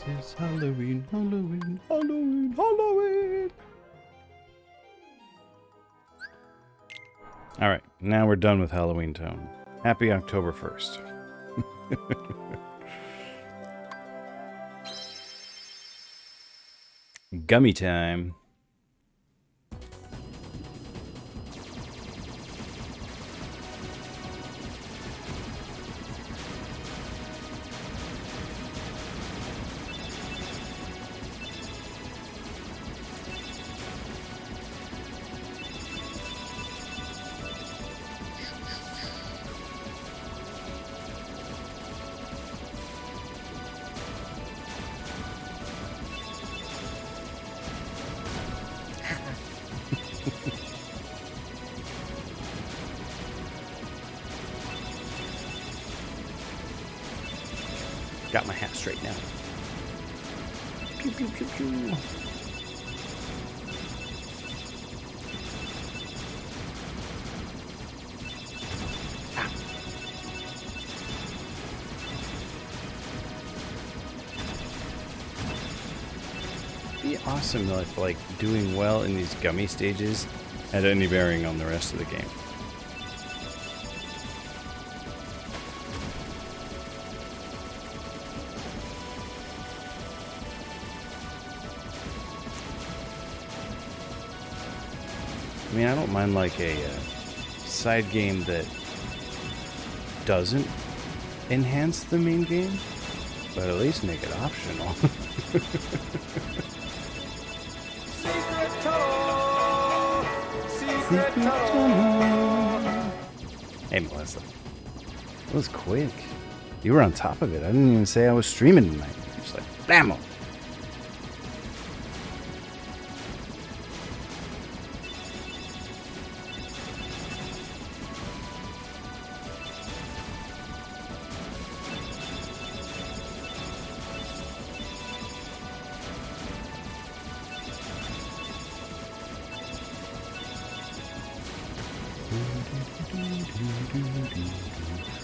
is Halloween, Halloween, Halloween, Halloween. All right, now we're done with Halloween Town. Happy October 1st. Gummy time. Got my hat straight now. Pew, pew, pew, pew. Ah. Be awesome if, like, doing well in these gummy stages had any bearing on the rest of the game. I mean, I don't mind like a side game that doesn't enhance the main game, but at least make it optional. Secret tunnel! Secret tunnel! Hey, Melissa. That was quick. You were on top of it. I didn't even say I was streaming tonight. Just like, blammo.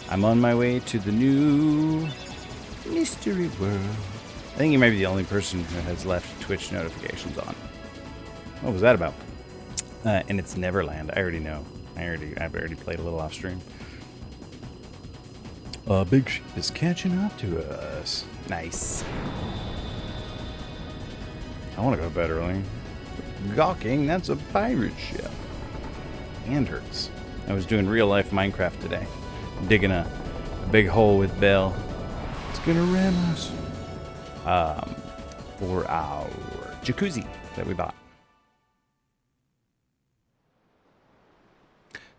I'm on my way to the new mystery world. I think you might be the only person who has left Twitch notifications on. What was that about? And it's Neverland. I already know. I've already played a little off stream. Big ship is catching up to us. Nice. I want to go to bed early. Gawking, that's a pirate ship. Hand hurts. I was doing real life Minecraft today. Digging a big hole with Belle. It's gonna ram us. For our jacuzzi that we bought.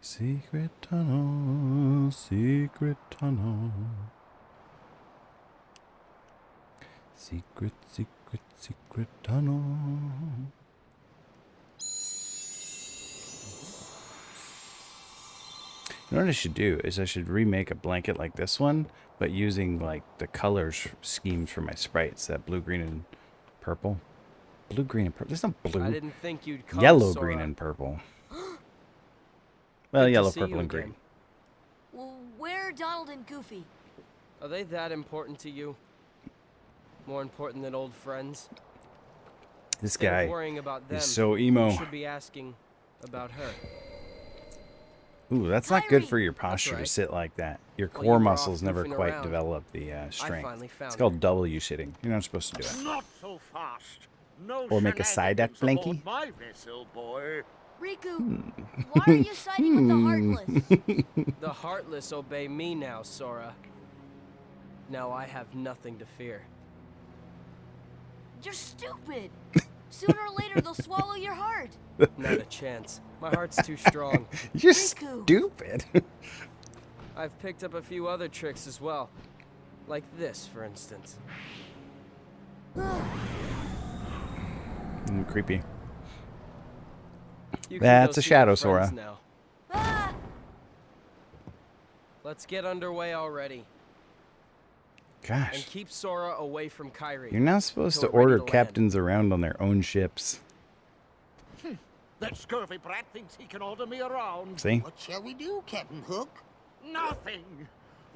Secret tunnel, secret tunnel. Secret, secret, secret tunnel. You know what I should do is I should remake a blanket like this one, but using like the colors schemes for my sprites, that blue, green, and purple. Blue, green, and purple. There's no blue. I didn't think you'd come, Yellow, Sora. green, and purple. Well, Good to yellow, see purple, you and green. again. Well, where are Donald and Goofy? Are they that important to you? More important than old friends? This Instead of guy worrying about them, is so you emo. should be asking about her. Ooh, that's not good Kyrie. for your posture right. to sit like that. Your Well, core you were muscles off never goofing quite around. develop the strength. finally found It's called her. W sitting. You're not supposed to do it. Not so fast. No Or make a side act, shenanigans Blanky. aboard my vessel, boy. Riku, why are you siding with the Heartless? The Heartless obey me now, Sora. Now I have nothing to fear. You're stupid. Sooner or later, they'll swallow your heart. Not a chance. My heart's too strong. You're Riku. stupid. I've picked up a few other tricks as well. Like this, for instance. Creepy. You can That's go a see shadow, your friends Sora. now. Ah! Let's get underway already. And Gosh, keep Sora away from Kyrie. you're not supposed to until we're ready order to land. captains around on their own ships. That scurvy brat thinks he can order me around. See? What shall we do, Captain Hook? Nothing.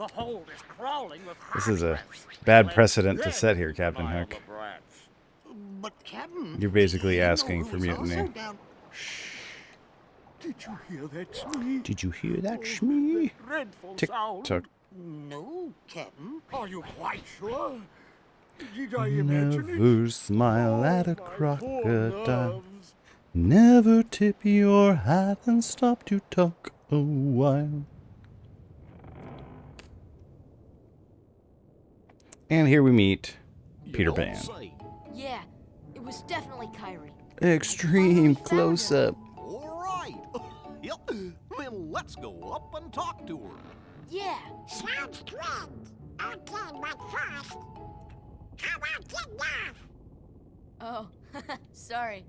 The hold is crawling with This is a harmless. bad Let precedent to them set here, Captain denial Hook. the brats. But Captain, You're basically you know asking who for was mutiny. also down. Did you hear that, Smee? Did you hear that, Oh, Shmee? that dreadful Tick sound. tock. No, Captain. Are you quite sure? Did I imagine it? Never smile Oh, at a my poor crocodile. nerves. Never tip your hat and stop to talk a while. And here we meet Peter You don't Pan. say. Yeah, it was definitely Kyrie. Extreme close-up. All right. Yep. Then let's go up and talk to her. Yeah. Sounds good. Okay, but first, how about get off? Oh, sorry.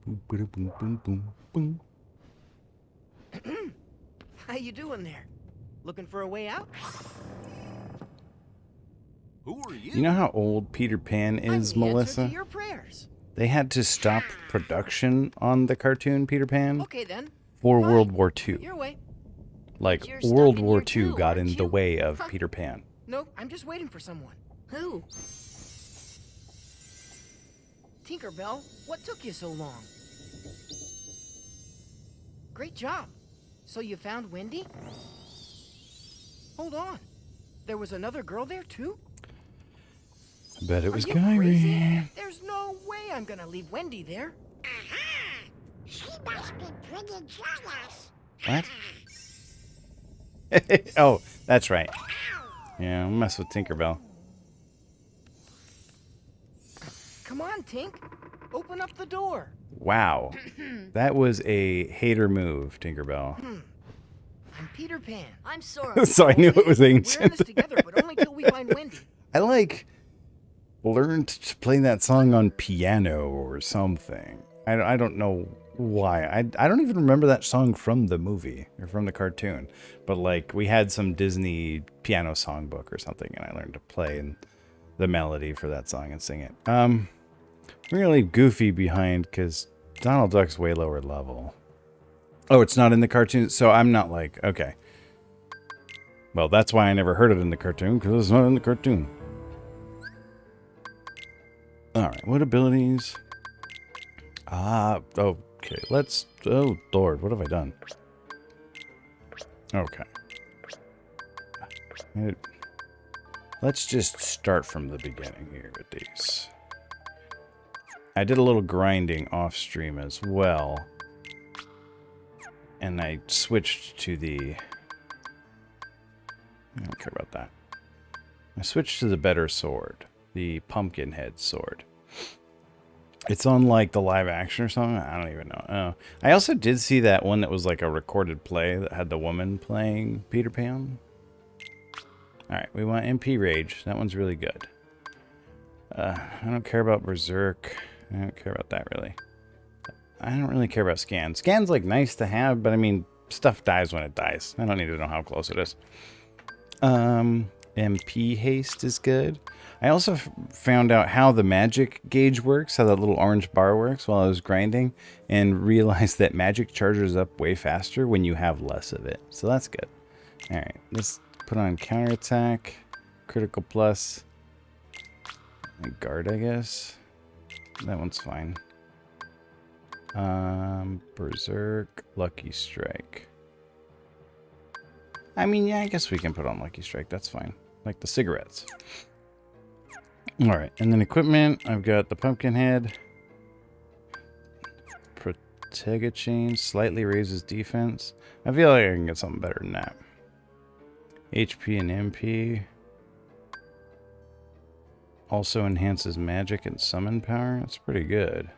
Boom, boom, boom, boom, boom, boom. How you doing there? Looking for a way out? Who are you? You know how old Peter Pan I'm is, the answer Melissa? to your prayers. They had to stop production on the cartoon Peter Pan Okay then. for fine. World War II. Your way. Like, You're stuck World in War here II too, got aren't in the you? way of Huh. Peter Pan. No, I'm just waiting for someone. Who? Tinkerbell, what took you so long? Great job. So you found Wendy? Hold on. There was another girl there too? I bet it was Are you crazy? Kyrie. There's no way I'm gonna leave Wendy there. Aha! She must be pretty jealous. What? Oh, that's right. Yeah, I'll mess with Tinkerbell. Come on, Tink. Open up the door. Wow. That was a hater move, Tinkerbell. I'm Peter Pan. I'm Sora. So I knew it was We're in ancient. this together, but only till we find Wendy. I learned to play that song on piano or something. I don't know why. I don't even remember that song from the movie or from the cartoon. But like we had some Disney piano songbook or something, and I learned to play the melody for that song and sing it. We're gonna leave Goofy behind because Donald Duck's way lower level. Oh, it's not in the cartoon, so I'm not like, okay. Well, that's why I never heard it in the cartoon, because it's not in the cartoon. Alright, what abilities? Okay, let's... Oh, Lord, what have I done? Okay. Let's just start from the beginning here with these. I did a little grinding off stream as well. And I switched to the... I don't care about that. I switched to the better sword. The Pumpkinhead sword. It's on like the live action or something. I don't even know. Oh. I also did see that one that was like a recorded play that had the woman playing Peter Pan. Alright, we want MP Rage. That one's really good. I don't care about Berserk. I don't care about that really. I don't really care about Scan. Scan's like nice to have, but I mean, stuff dies when it dies. I don't need to know how close it is. MP Haste is good. I also found out how the magic gauge works, how that little orange bar works while I was grinding, and realized that magic charges up way faster when you have less of it. So that's good. Alright, let's put on counterattack, critical plus, and guard, I guess. That one's fine. Berserk, Lucky Strike. I mean, yeah, I guess we can put on Lucky Strike. That's fine. Like the cigarettes. Alright, and then equipment. I've got the Pumpkinhead. Protega Chain. Slightly raises defense. I feel like I can get something better than that. HP and MP. Also enhances magic and summon power. That's pretty good.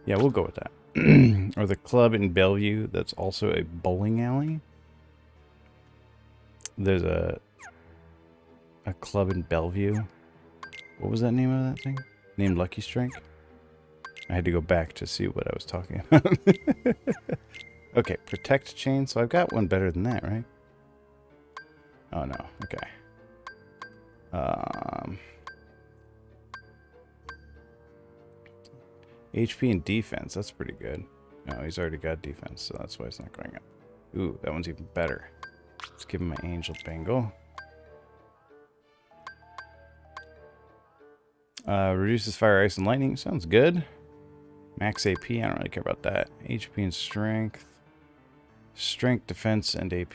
Yeah, we'll go with that. Or the club in Bellevue that's also a bowling alley. There's a club in Bellevue. What was that name of that thing? Named Lucky Strike? I had to go back to see what I was talking about. Okay, protect chain. So I've got one better than that, right? Oh no. Okay. HP and defense. That's pretty good. No, he's already got defense, so that's why it's not going up. Ooh, that one's even better. Let's give him my angel bangle. Reduces fire, ice, and lightning. Sounds good. Max AP. I don't really care about that. HP and strength. Strength, defense, and AP.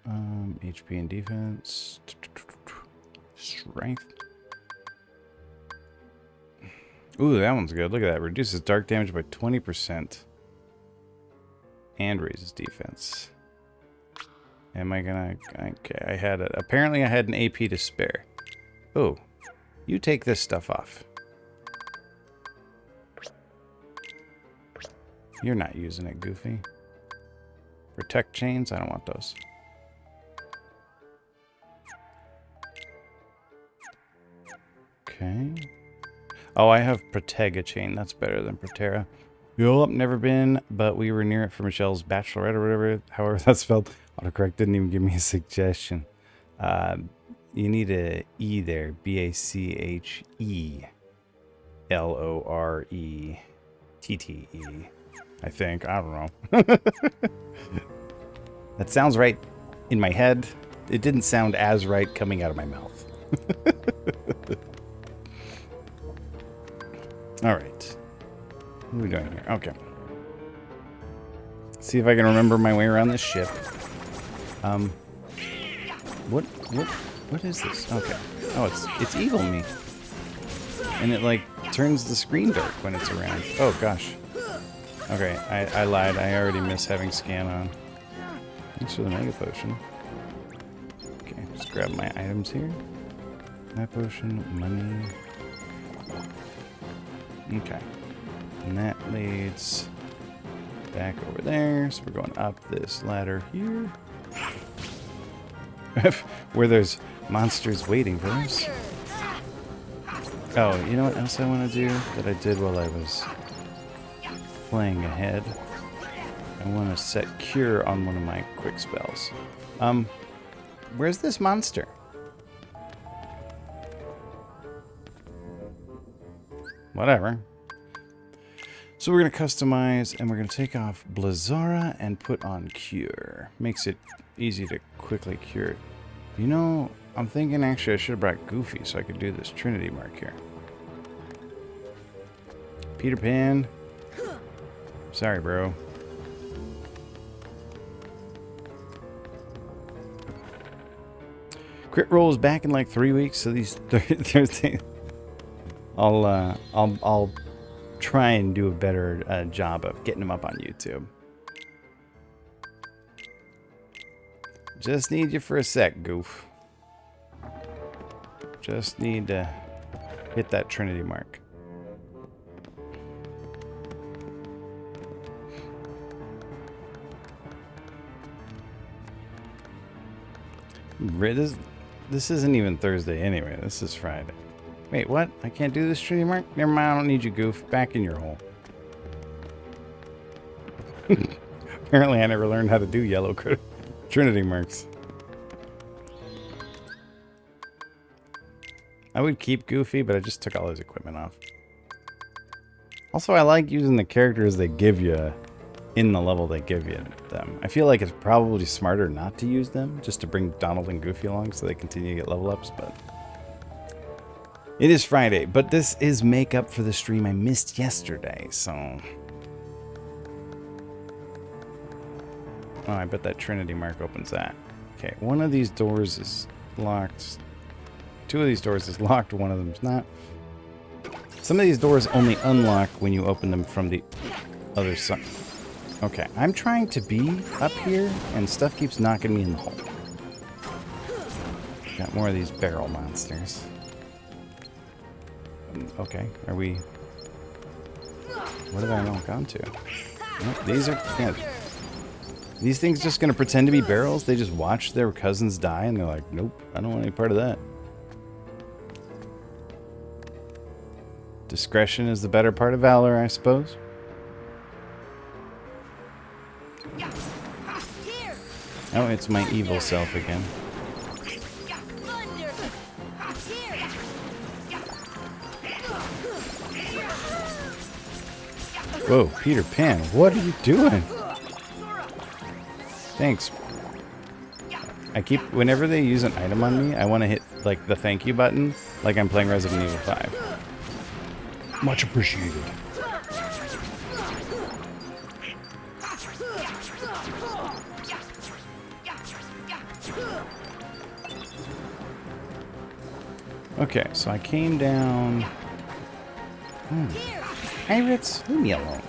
HP and defense. Strength. Ooh, that one's good. Look at that. Reduces dark damage by 20%. And raises defense. Am I gonna... Okay, I had it. Apparently I had an AP to spare. Oh. You take this stuff off. You're not using it, Goofy. Protect chains? I don't want those. Okay. Oh, I have Protega chain. That's better than Protera. Yup, never been, but we were near it for Michelle's bachelorette or whatever. However that's spelled. Autocorrect didn't even give me a suggestion. You need a E there. Bachelorette. I think. I don't know. That sounds right in my head. It didn't sound as right coming out of my mouth. Alright. What are we doing here? Okay. See if I can remember my way around this ship. What is this? Okay. Oh, it's evil me. And it like turns the screen dark when it's around. Oh gosh. Okay, I lied. I already miss having scan on. Thanks for the mega potion. Okay, just grab my items here. My potion, money. Okay. And that leads back over there. So we're going up this ladder here. Where there's monsters waiting for us. Oh, you know what else I want to do that I did while I was playing ahead? I want to set cure on one of my quick spells. Where's this monster? Whatever. So we're going to customize, and we're going to take off Blazara and put on Cure. Makes it easy to quickly cure it. You know, I'm thinking actually I should have brought Goofy so I could do this Trinity mark here. Peter Pan. Sorry, bro. Crit roll is back in like 3 weeks, so these Thursdays... I'll try and do a better job of getting them up on YouTube. Just need you for a sec, Goof. Just need to hit that Trinity mark. This isn't even Thursday anyway. This is Friday. Wait, what? I can't do this Trinity mark? Never mind, I don't need you, Goof. Back in your hole. Apparently I never learned how to do yellow Trinity marks. I would keep Goofy, but I just took all his equipment off. Also, I like using the characters they give you in the level they give you them. I feel like it's probably smarter not to use them, just to bring Donald and Goofy along so they continue to get level ups, but... It is Friday, but this is makeup for the stream I missed yesterday, so... Oh, I bet that Trinity mark opens that. Okay, one of these doors is locked. Two of these doors is locked, one of them's not. Some of these doors only unlock when you open them from the other side. Okay, I'm trying to be up here, and stuff keeps knocking me in the hole. Got more of these barrel monsters. Okay, are we... What did I knock onto? Nope, these are... Yeah, these things just gonna pretend to be barrels? They just watch their cousins die and they're like, nope, I don't want any part of that. Discretion is the better part of valor, I suppose. Oh, it's my evil self again. Whoa, Peter Pan, what are you doing? Thanks. I keep, whenever they use an item on me, I want to hit like the thank you button, like I'm playing Resident Evil 5. Much appreciated. Okay, so I came down. Pirates, leave me alone.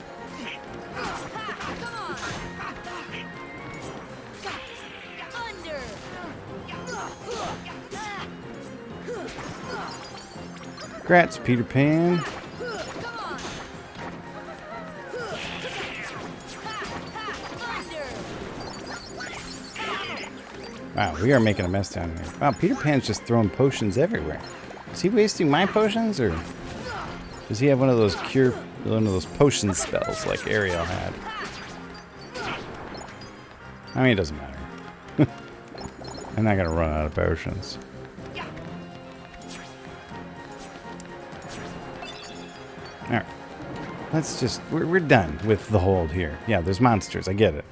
Congrats, Peter Pan. Wow, we are making a mess down here. Wow, Peter Pan's just throwing potions everywhere. Is he wasting my potions, or does he have one of those potion spells like Ariel had? I mean, it doesn't matter. I'm not gonna run out of potions. Alright. Let's just... We're done with the hold here. Yeah, there's monsters. I get it.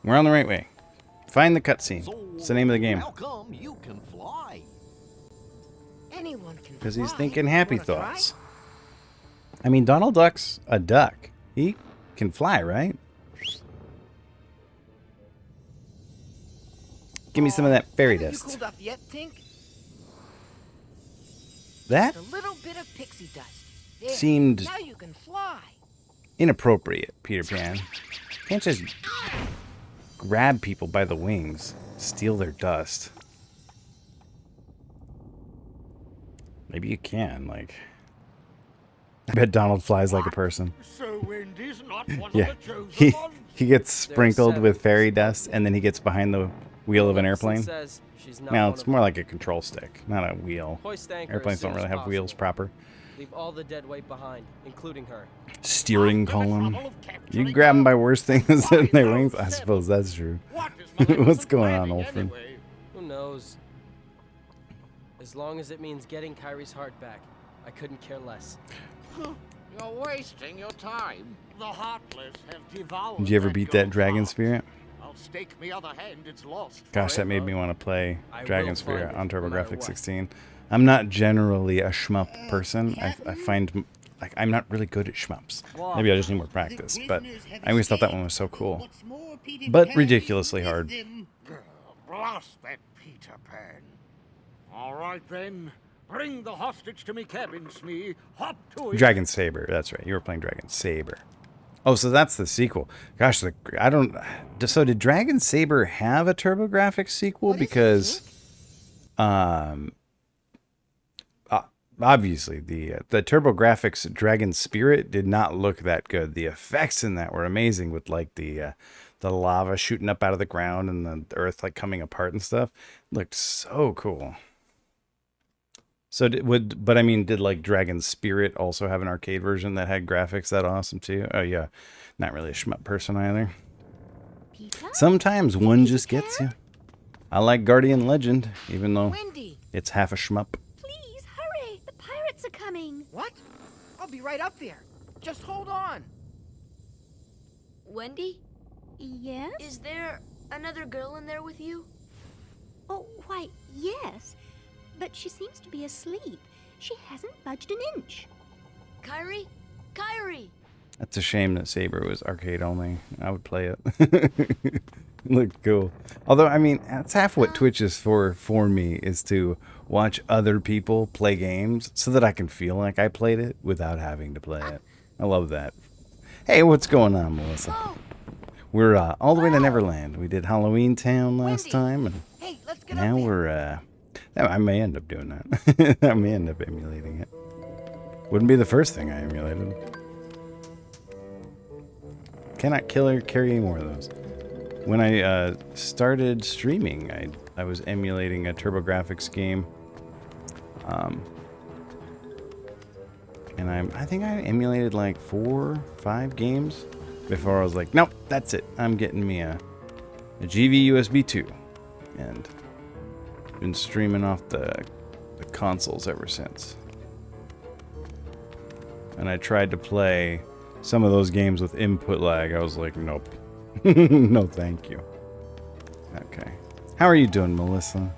We're on the right way. Find the cutscene. It's the name of the game. How come you can fly? Anyone can Because he's fly. thinking happy Wanna try? thoughts. I mean, Donald Duck's a duck. He can fly, right? Give me some of that fairy Haven't you dust. cooled off yet, Tink? That A little bit of pixie dust. There. seemed Now you can fly. inappropriate, Peter Pan. Can't just grab people by the wings, steal their dust. Maybe you can, like... I bet Donald flies like a person. So Wendy's not one Yeah, of the chosen ones? he gets sprinkled seven. with fairy dust, and then he gets behind the wheel of an Millicent airplane. says she's not Well, one it's of more them. like a control stick, not a wheel. Hoist anchor as Airplanes soon don't really as have wheels possible. proper. Leave all the dead weight behind, including her. Steering After the column. trouble of You capturing can grab them by her, worse things than their wings. I 5,007. suppose that's true. What is Maleficent What's going on, planning Olfin? anyway? Who knows? As long as it means getting Kyrie's heart back, I couldn't care less. You're wasting your time. The Heartless have devoured Did you ever beat that gold Dragon heart. Spirit? I'll stake me other hand it's lost Gosh, that made forever. me want to play I Dragon will Spirit find on it, no matter TurboGrafx what. 16. I'm not generally a shmup person. I find like I'm not really good at shmups. Maybe I just need more practice. But I always thought that one was so cool, but ridiculously hard. Blast that Peter Pan. All right then. Bring the hostage to me cabin, Smee. Hop to it. Dragon Saber. That's right. You were playing Dragon Saber. Oh, so that's the sequel. Gosh, I don't. So did Dragon Saber have a TurboGrafx sequel? What is it, Because, obviously the TurboGrafx Dragon Spirit did not look that good. The effects in that were amazing, with like the lava shooting up out of the ground and the earth like coming apart and stuff. It looked so cool. So but I mean, did like Dragon Spirit also have an arcade version that had graphics that awesome too? Oh yeah, not really a shmup person either. Peter? Sometimes one just gets you. I like Guardian Legend, even though Wendy. it's half a shmup. Please, hurry! The pirates are coming! What? I'll be right up there. Just hold on. Wendy? Yes? Is there another girl in there with you? Oh, why, yes. But she seems to be asleep. She hasn't budged an inch. Kyrie? Kyrie! That's a shame that Saber was arcade only. I would play it. It looked cool. Although, I mean, that's half what Twitch is for me, is to watch other people play games so that I can feel like I played it without having to play it. I love that. Hey, what's going on, Melissa? Oh, We're all the way to Neverland. We did Halloween Town last Wendy. time, and Hey, let's get now up there. we're I may end up doing that. I may end up emulating it. Wouldn't be the first thing I emulated. Cannot carry any more of those. When I started streaming, I was emulating a TurboGrafx game. And I think I emulated like 4 or 5 games before I was like, nope, that's it. I'm getting me a GV USB 2. And been streaming off the consoles ever since. and I tried to play some of those games with input lag. I was like, nope. No, thank you. Okay. How are you doing, Melissa?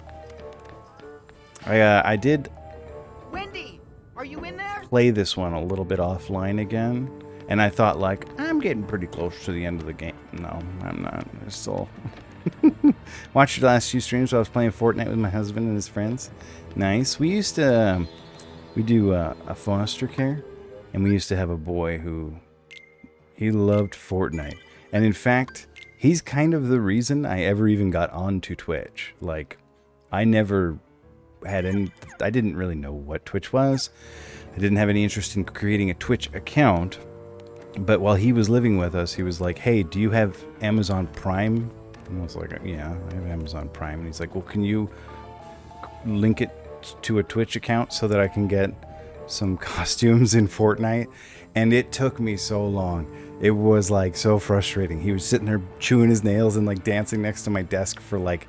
I did Wendy, are you in there? play this one a little bit offline again, and I thought, like, I'm getting pretty close to the end of the game. No, I'm not. I still watched the last few streams while I was playing Fortnite with my husband and his friends. Nice. We used to we do a foster care, and we used to have a boy who he loved Fortnite, and in fact, he's kind of the reason I ever even got onto Twitch. Like, I never had any, I didn't really know what Twitch was. I didn't have any interest in creating a Twitch account. But while he was living with us, he was like, hey, do you have Amazon Prime? And I was like, yeah, I have Amazon Prime. And he's like, well, can you link it to a Twitch account so that I can get some costumes in Fortnite? And it took me so long. It was like so frustrating. He was sitting there chewing his nails and like dancing next to my desk for like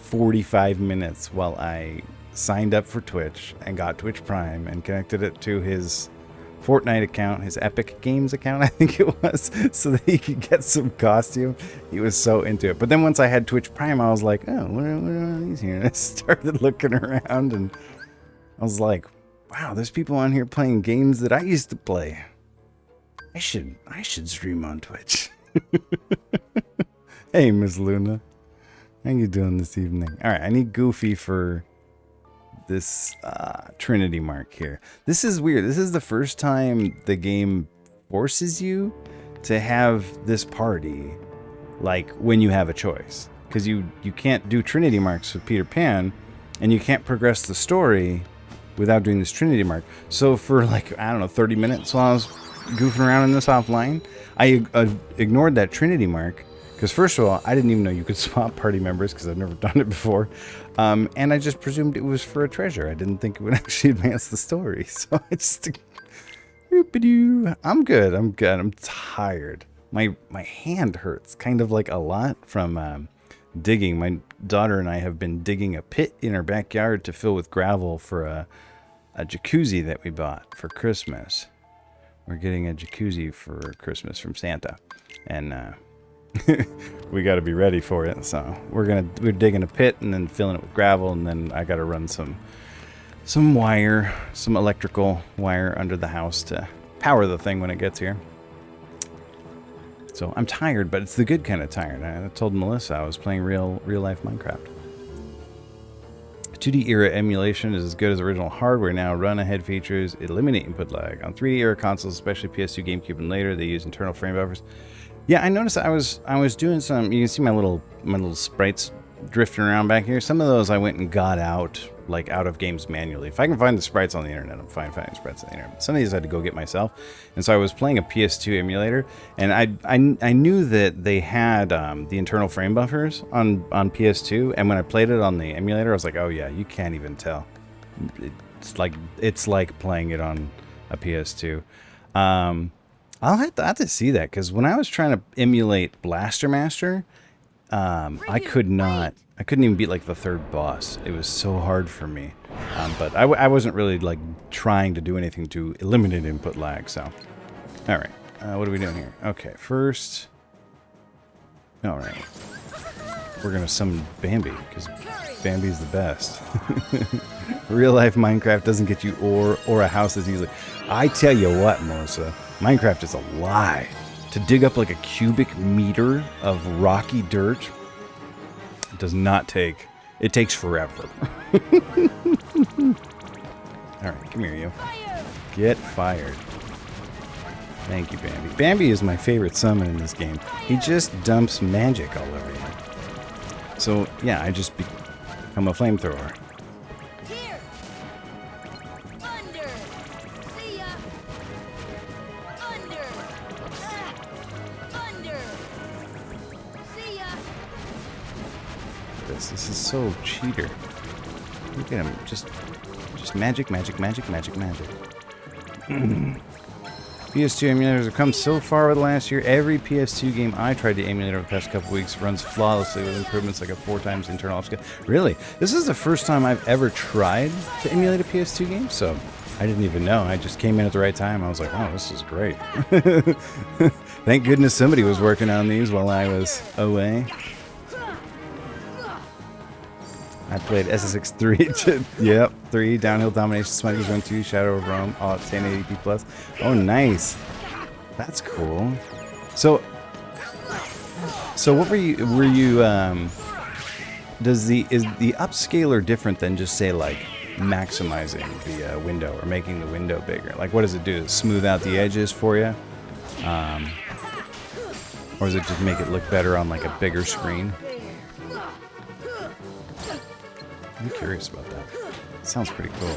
45 minutes while I signed up for Twitch and got Twitch Prime and connected it to his Fortnite account, his Epic Games account, I think it was, so that he could get some costume. He was so into it. But then once I had Twitch Prime, I was like, oh, what are these here? And I started looking around and I was like, wow, there's people on here playing games that I used to play. I should stream on Twitch. Hey, Miss Luna. How you doing this evening? All right, I need Goofy for this Trinity mark here. This is weird. This is the first time the game forces you to have this party, like, when you have a choice. Because you can't do Trinity marks with Peter Pan, and you can't progress the story without doing this Trinity mark. So for, like, I don't know, 30 minutes while I was goofing around in this offline, I ignored that Trinity mark. Because first of all, I didn't even know you could swap party members because I've never done it before. And I just presumed it was for a treasure. I didn't think it would actually advance the story. So I just... I'm good. I'm tired. My hand hurts kind of like a lot from digging. My daughter and I have been digging a pit in our backyard to fill with gravel for a jacuzzi that we bought for Christmas. We're getting a jacuzzi for Christmas from Santa. And... we got to be ready for it, so we're digging a pit and then filling it with gravel, and then I got to run some wire, some electrical wire under the house to power the thing when it gets here. So I'm tired, but it's the good kind of tired. I told Melissa I was playing real life Minecraft. 2D era emulation is as good as original hardware now. Run ahead features eliminate input lag on 3D era consoles, especially PS2, GameCube, and later. They use internal frame buffers. Yeah, I noticed I was doing some. You can see my little sprites drifting around back here. Some of those I went and got out, like out of games manually. If I can find the sprites on the internet, I'm fine finding sprites on the internet. Some of these I had to go get myself, and so I was playing a PS2 emulator, and I knew that they had the internal frame buffers on PS2, and when I played it on the emulator, I was like, oh yeah, you can't even tell. It's like playing it on a PS2. I'll have to see that, because when I was trying to emulate Blaster Master, I couldn't even beat like the third boss. It was so hard for me. But I wasn't really like trying to do anything to eliminate input lag. So, all right, what are we doing here? Okay, first, all right, we're gonna summon Bambi because Bambi's the best. Real life Minecraft doesn't get you or a house as easily. I tell you what, Melissa. Minecraft is a lie. To dig up like a cubic meter of rocky dirt, it does not take. It takes forever. Alright, come here, you. Get fired. Thank you, Bambi. Bambi is my favorite summon in this game. He just dumps magic all over you. So, yeah, I just become a flamethrower. This is so cheater. Look at him. Just magic. PS2 emulators have come so far over the last year. Every PS2 game I tried to emulate over the past couple weeks runs flawlessly with improvements like a 4 times internal upscale. Really? This is the first time I've ever tried to emulate a PS2 game, so I didn't even know. I just came in at the right time. I was like, oh, this is great. Thank goodness somebody was working on these while I was away. I played SSX 3. Yep, 3, Downhill Domination, Smugglers Run 2, Shadow of Rome, all at 1080p plus. Oh, nice. That's cool. So what is the upscaler different than just say like maximizing the window or making the window bigger? Like what does it do? Does it smooth out the edges for you? Or does it just make it look better on like a bigger screen? I'm curious about that. Sounds pretty cool.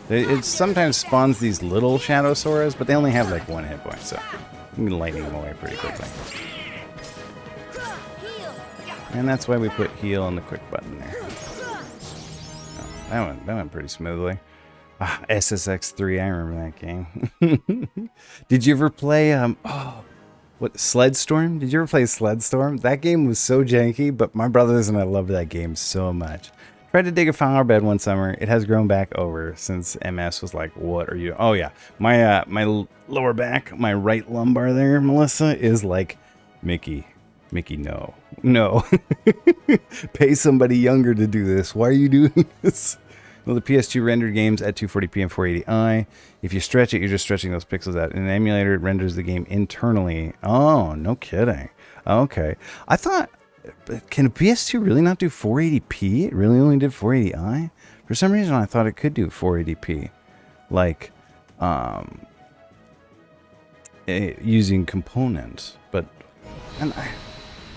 It sometimes spawns these little Shadow Soras, but they only have like 1 hit point, so you can lightning them away pretty quickly. And that's why we put heal on the quick button there. Oh, that went pretty smoothly. Ah, SSX3, I remember that game. Did you ever play Sledstorm? Did you ever play Sledstorm? That game was so janky, but my brothers and I loved that game so much. Tried to dig a flower bed one summer. It has grown back over since MS was like, what are you? Oh yeah, my lower back, my right lumbar there, Melissa, is like, Mickey, no. Pay somebody younger to do this. Why are you doing this? Well, the PS2 rendered games at 240p and 480i. If you stretch it, you're just stretching those pixels out. In an emulator, it renders the game internally. Oh, no kidding. Okay. I thought, can a PS2 really not do 480p? It really only did 480i? For some reason, I thought it could do 480p. Like, using components. But,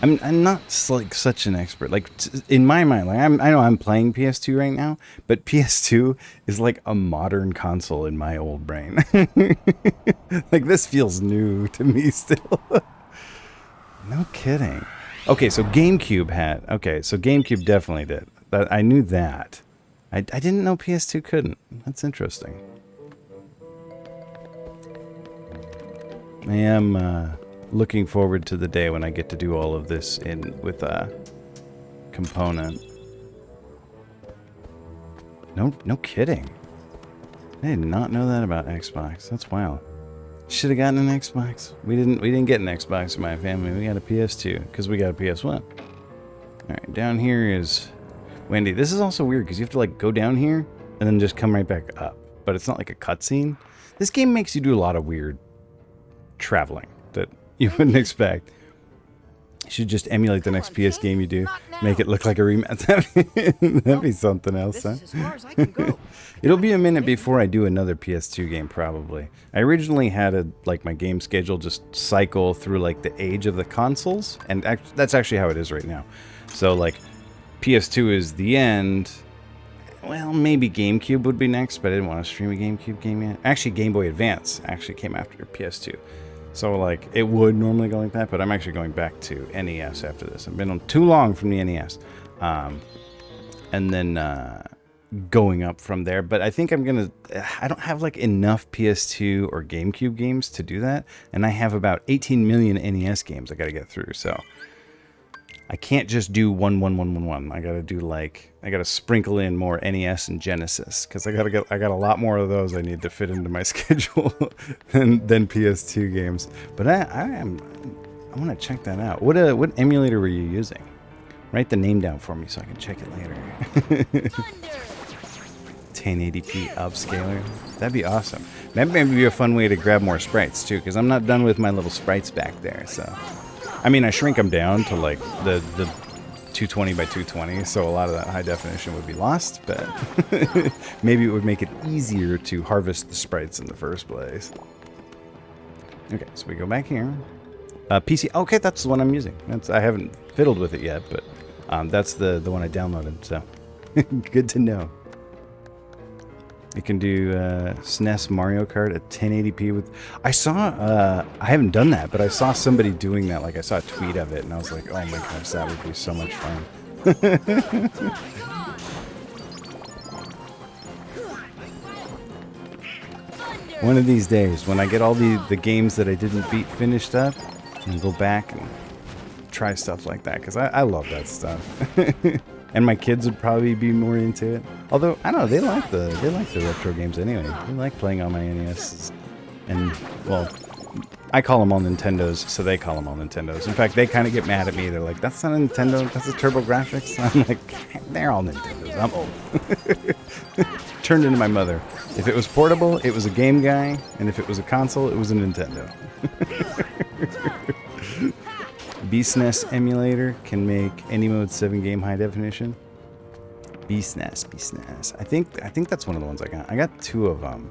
I'm not like such an expert. Like in my mind, like I know I'm playing PS2 right now, but PS2 is like a modern console in my old brain. Like this feels new to me still. No kidding. Okay, so GameCube had. Okay, so GameCube definitely did. I knew that. I didn't know PS2 couldn't. That's interesting. I am looking forward to the day when I get to do all of this with a component. No kidding. I did not know that about Xbox. That's wild. Should have gotten an Xbox. We didn't get an Xbox in my family. We got a PS2 because we got a PS1. All right, down here is Wendy. This is also weird because you have to like go down here and then just come right back up. But it's not like a cutscene. This game makes you do a lot of weird traveling that you wouldn't expect. You should just emulate the next PS game you do. Make it look like a remake. That'd be something else, huh? It'll be a minute before I do another PS2 game, probably. I originally had like my game schedule just cycle through like the age of the consoles, and that's actually how it is right now. So like PS2 is the end. Well, maybe GameCube would be next, but I didn't want to stream a GameCube game yet. Actually, Game Boy Advance actually came after PS2. So, like, it would normally go like that, but I'm actually going back to NES after this. I've been on too long from the NES. And then going up from there. But I think I'm going to... I don't have, like, enough PS2 or GameCube games to do that. And I have about 18 million NES games I got to get through, so... I can't just do 1, 1, 1, 1, 1. I gotta do like I gotta sprinkle in more NES and Genesis because I got a lot more of those I need to fit into my schedule than PS2 games. But I want to check that out. What emulator were you using? Write the name down for me so I can check it later. 1080p upscaler. That'd be awesome. That may be a fun way to grab more sprites too, because I'm not done with my little sprites back there. So. I mean, I shrink them down to like the 220 by 220, so a lot of that high definition would be lost, but maybe it would make it easier to harvest the sprites in the first place. Okay, so we go back here. PC, okay, that's the one I'm using. I haven't fiddled with it yet, but that's the one I downloaded, so good to know. You can do SNES Mario Kart at 1080p with... I saw... I haven't done that, but I saw somebody doing that. Like, I saw a tweet of it, and I was like, oh my gosh, that would be so much fun. One of these days, when I get all the games that I didn't beat finished up, and go back and try stuff like that, because I love that stuff. And my kids would probably be more into it. Although I don't know, they like the retro games anyway. They like playing on my NES. And well, I call them all Nintendos, so they call them all Nintendos. In fact, they kind of get mad at me. They're like, "That's not a Nintendo. That's a TurboGrafx." I'm like, "They're all Nintendos. I'm old." Turned into my mother. If it was portable, it was a Game Guy, and if it was a console, it was a Nintendo. BSNES emulator can make any mode 7 game high definition. BSNES. I think that's one of the ones I got. I got 2 of them.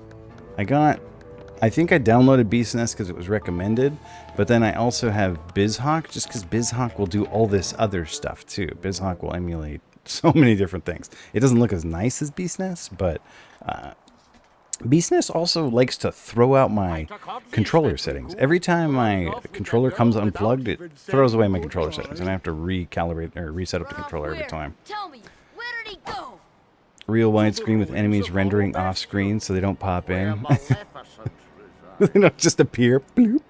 I think I downloaded BSNES because it was recommended, but then I also have BizHawk just because BizHawk will do all this other stuff too. BizHawk will emulate so many different things. It doesn't look as nice as BSNES, but BSNES also likes to throw out my controller settings. Every time my controller comes unplugged, it throws away my controller settings, and I have to recalibrate or reset up the controller every time. Tell me, where did he go? Real widescreen with enemies rendering off screen so they don't pop in. They don't just appear. Bloop.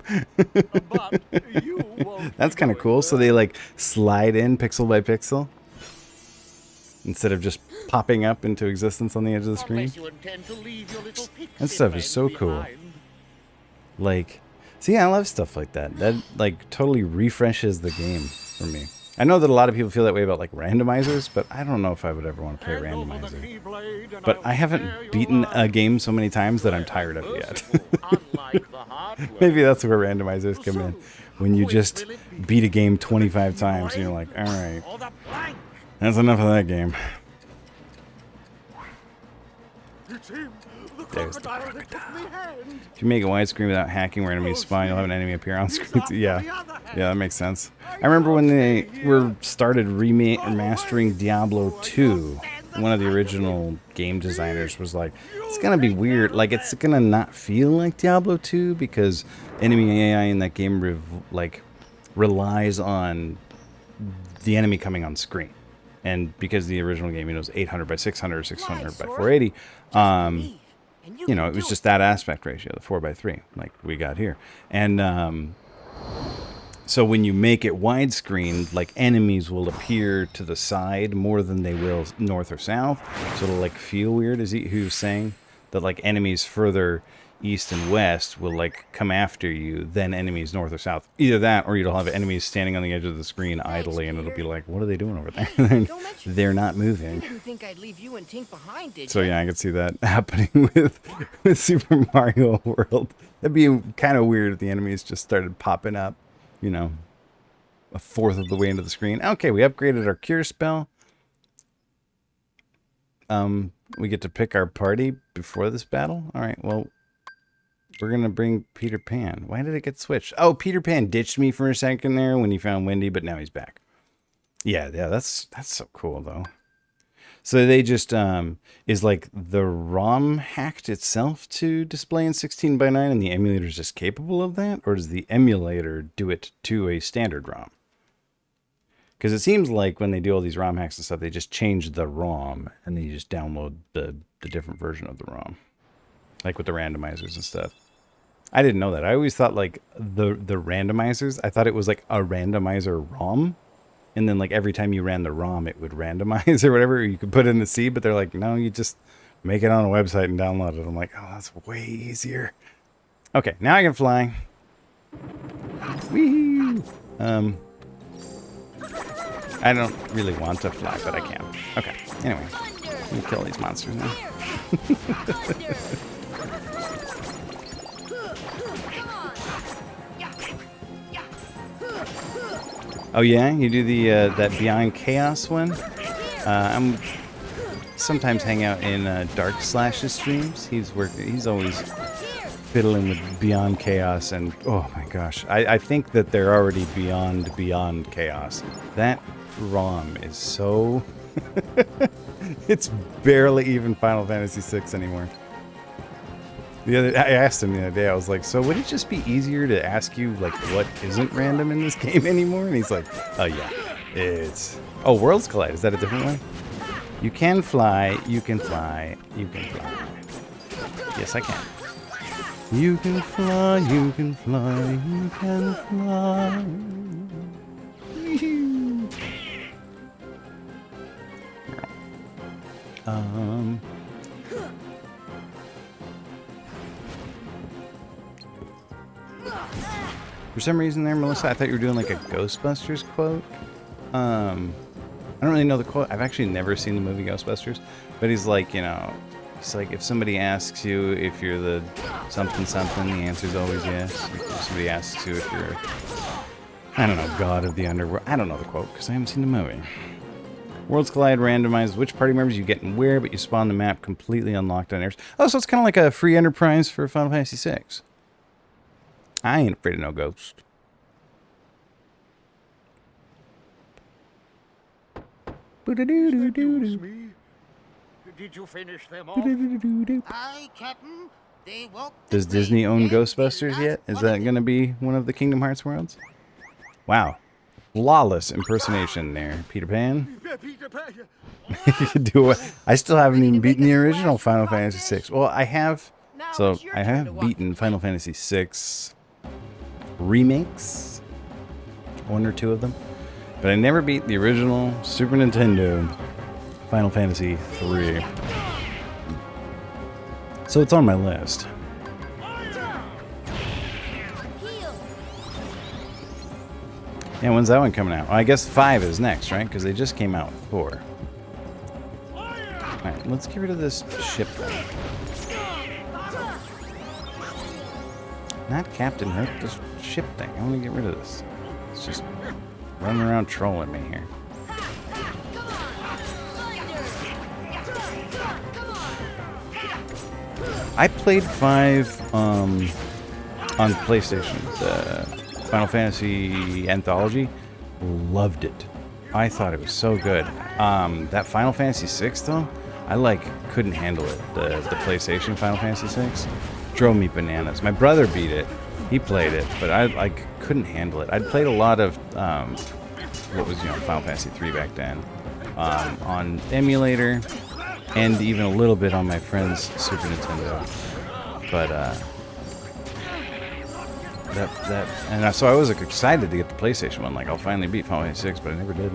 That's kind of cool. So they like slide in pixel by pixel instead of just popping up into existence on the edge of the screen. That stuff is so cool. Like, see, I love stuff like that. That like totally refreshes the game for me. I know that a lot of people feel that way about like randomizers, but I don't know if I would ever want to play a randomizer. But I haven't beaten a game so many times that I'm tired of it yet. Maybe that's where randomizers come in. When you just beat a game 25 times and you're like, all right, that's enough of that game. There's the crocodile. If you make a widescreen without hacking where enemies spawn, you'll have an enemy appear on screen. Yeah, that makes sense. I remember when they started remastering Diablo 2, one of the original game designers was like, it's gonna be weird, like it's gonna not feel like Diablo 2 because enemy AI in that game relies on the enemy coming on screen. And because the original game, was 800 by 600 or 600 by 480, it was just that aspect ratio, the 4:3, like we got here. And so when you make it widescreen, like enemies will appear to the side more than they will north or south. So it'll like feel weird. Is he who's saying that like enemies further east and west will like come after you than enemies north or south? Either that, or you'll have enemies standing on the edge of the screen idly, and it'll be like, what are they doing over there? They're not moving. You didn't think I'd leave you and Tink behind, did So you? yeah, I could see that happening with Super Mario World. That'd be kind of weird if the enemies just started popping up, a fourth of the way into the screen. Okay, we upgraded our cure spell. We get to pick our party before this battle. All right, well, we're going to bring Peter Pan. Why did it get switched? Oh, Peter Pan ditched me for a second there when he found Wendy, but now he's back. Yeah, that's so cool, though. So they just, is like the ROM hacked itself to display in 16:9 and the emulator is just capable of that? Or does the emulator do it to a standard ROM? Because it seems like when they do all these ROM hacks and stuff, they just change the ROM and then you just download the different version of the ROM. Like with the randomizers and stuff. I didn't know that. I always thought like the randomizers, I thought it was like a randomizer ROM. And then like every time you ran the ROM, it would randomize or whatever. You could put in the C, but they're like, no, you just make it on a website and download it. I'm like, oh, that's way easier. Okay, now I can fly. Whee! I don't really want to fly, but I can. Okay, anyway. Let me kill these monsters now. Oh yeah, you do the that Beyond Chaos one. I'm sometimes hang out in Dark Slash's streams. He's always fiddling with Beyond Chaos, and oh my gosh, I think that they're already beyond Chaos. That ROM is so it's barely even Final Fantasy VI anymore. I asked him the other day, I was like, so would it just be easier to ask you, like, what isn't random in this game anymore? And he's like, oh, yeah, it's... Oh, Worlds Collide, is that a different one? You can fly, you can fly, you can fly. Yes, I can. You can fly, you can fly, you can fly. For some reason there, Melissa, I thought you were doing like a Ghostbusters quote. I don't really know the quote. I've actually never seen the movie Ghostbusters, but he's like, you know, it's like if somebody asks you if you're the something something, the answer's always yes. If somebody asks you if you're, I don't know, God of the Underworld. I don't know the quote because I haven't seen the movie. Worlds Collide randomizes which party members you get and where, but you spawn the map completely unlocked on Airs. Oh, so it's kind of like a free enterprise for Final Fantasy VI. I ain't afraid of no ghost. Excuse me. Did you finish them off? Aye, Captain. They woke Does Disney own Ghostbusters yet? Is that going to be one of the Kingdom Hearts worlds? Wow. Flawless impersonation there, Peter Pan. Peter Pan. You could do it. I still haven't even beaten the original Final Fantasy VI. Well, I have. So I have beaten Final Fantasy VI remakes, one or two of them, but I never beat the original Super Nintendo Final Fantasy III. So it's on my list. Yeah, when's that one coming out? Well, I guess 5 is next, right? Because they just came out with 4. Alright, let's get rid of this ship thing. Not Captain Hook, this ship thing. I want to get rid of this. It's just running around trolling me here. I played 5 on PlayStation, the Final Fantasy Anthology. Loved it. I thought it was so good. That Final Fantasy VI though, I couldn't handle it. The PlayStation Final Fantasy VI drove me bananas. My brother beat it. He played it, but I couldn't handle it. I'd played a lot of what was Final Fantasy 3 back then on emulator, and even a little bit on my friend's Super Nintendo. But so I was excited to get the PlayStation one. I'll finally beat Final Fantasy 6, but I never did.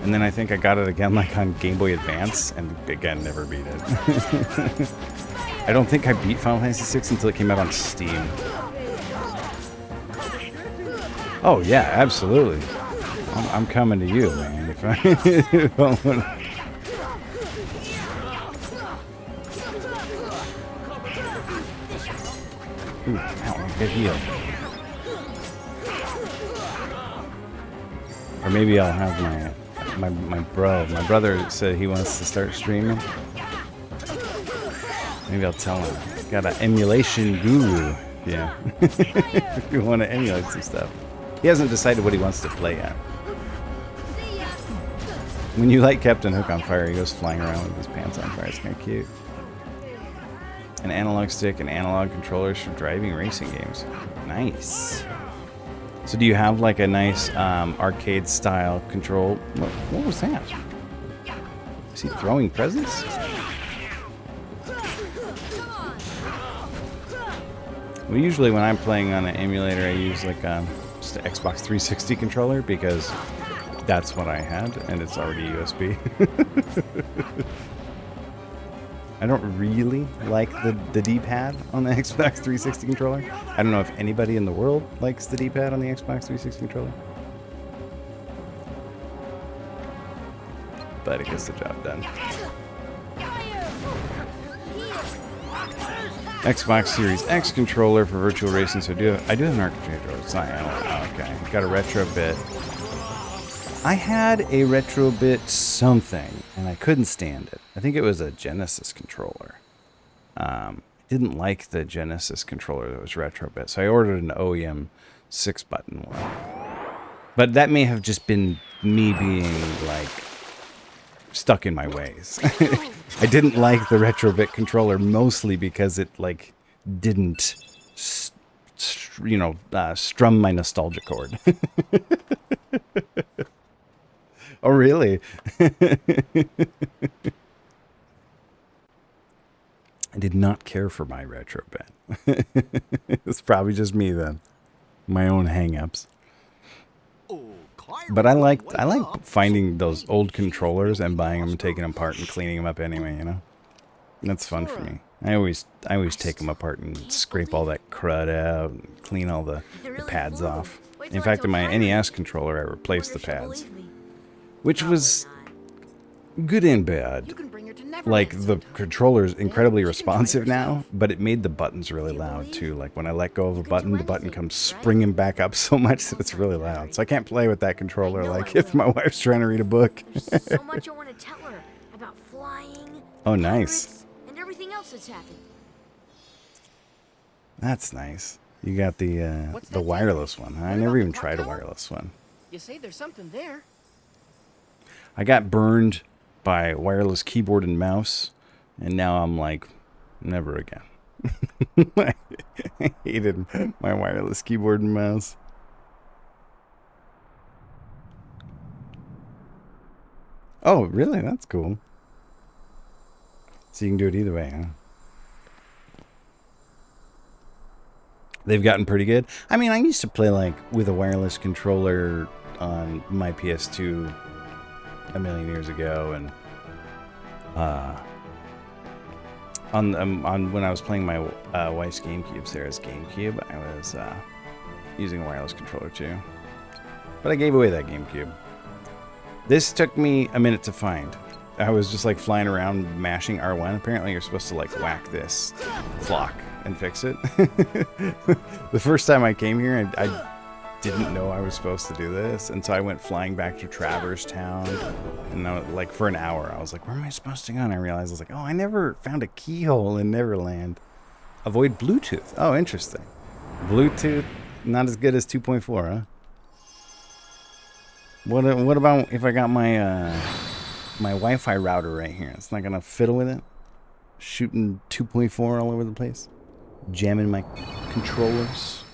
And then I think I got it again on Game Boy Advance, and again never beat it. I don't think I beat Final Fantasy VI until it came out on Steam. Oh yeah, absolutely. I'm coming to you, man. If I don't want to... Ooh, ow, good heal. Or maybe I'll have my brother said he wants to start streaming. Maybe I'll tell him. Got an emulation guru. Yeah. If you want to emulate some stuff. He hasn't decided what he wants to play yet. When you light Captain Hook on fire, he goes flying around with his pants on fire. It's kind of cute. An analog stick and analog controllers for driving racing games. Nice. So do you have a nice arcade style control? What was that? Is he throwing presents? Well, usually when I'm playing on an emulator, I use just an Xbox 360 controller because that's what I had, and it's already USB. I don't really like the D-pad on the Xbox 360 controller. I don't know if anybody in the world likes the D-pad on the Xbox 360 controller. But it gets the job done. Xbox Series X controller for virtual racing. So I do have an arcade controller. It's not analog. Okay, got a retro bit. I had a retro bit something, and I couldn't stand it. I think it was a Genesis controller. Didn't like the Genesis controller that was retro bit, so I ordered an OEM 6-button one. But that may have just been me being stuck in my ways. I didn't like the retrobit controller mostly because it didn't strum my nostalgia chord. Oh really? I did not care for my retrobit. It's probably just me then. My own hang-ups. Okay. But I like finding those old controllers and buying them and taking them apart and cleaning them up anyway, you know? That's fun for me. I always take them apart and scrape all that crud out and clean all the pads off. In fact, in my NES controller, I replaced the pads. Which was good and bad. Like, the controller's incredibly responsive now, but it made the buttons really loud too. Like, when I let go of a button, the button comes springing back up so much that it's really loud. So I can't play with that controller like if my wife's trying to read a book. So much I want to tell her about flying. Oh, nice. And everything else that's happened. That's nice. You got the wireless one. I never even tried a wireless one. You say there's something there. I got burned by wireless keyboard and mouse, and now I'm like, never again. I hated my wireless keyboard and mouse. Oh, really? That's cool. So you can do it either way, huh? They've gotten pretty good. I mean, I used to play like with a wireless controller on my PS2 a million years ago, and on when I was playing my wife's GameCube, Sarah's GameCube, I was using a wireless controller too. But I gave away that GameCube. This took me a minute to find. I was just like flying around mashing R1. Apparently you're supposed to like whack this clock and fix it. The first time I came here, I didn't know I was supposed to do this, and so I went flying back to Traverse Town, and I was, like, for an hour I was like, where am I supposed to go? And I realized I was like, oh, I never found a keyhole in Neverland. Avoid Bluetooth. Oh, interesting. Bluetooth not as good as 2.4, huh? What about if I got my my Wi-Fi router right here? It's not gonna fiddle with it? Shooting 2.4 all over the place? Jamming my controllers?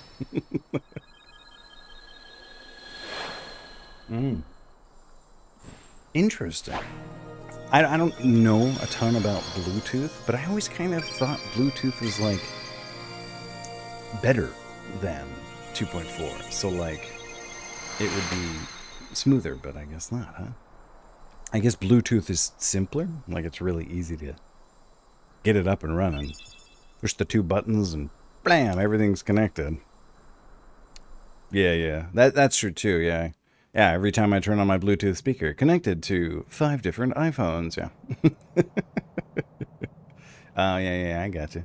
Interesting. I don't know a ton about Bluetooth, but I always kind of thought Bluetooth was like better than 2.4. So like it would be smoother, but I guess not, huh? I guess Bluetooth is simpler. Like it's really easy to get it up and running. Push the two buttons and blam, everything's connected. Yeah. That's true too, yeah. Yeah, every time I turn on my Bluetooth speaker, connected to 5 different iPhones, yeah. Oh, yeah, I got you.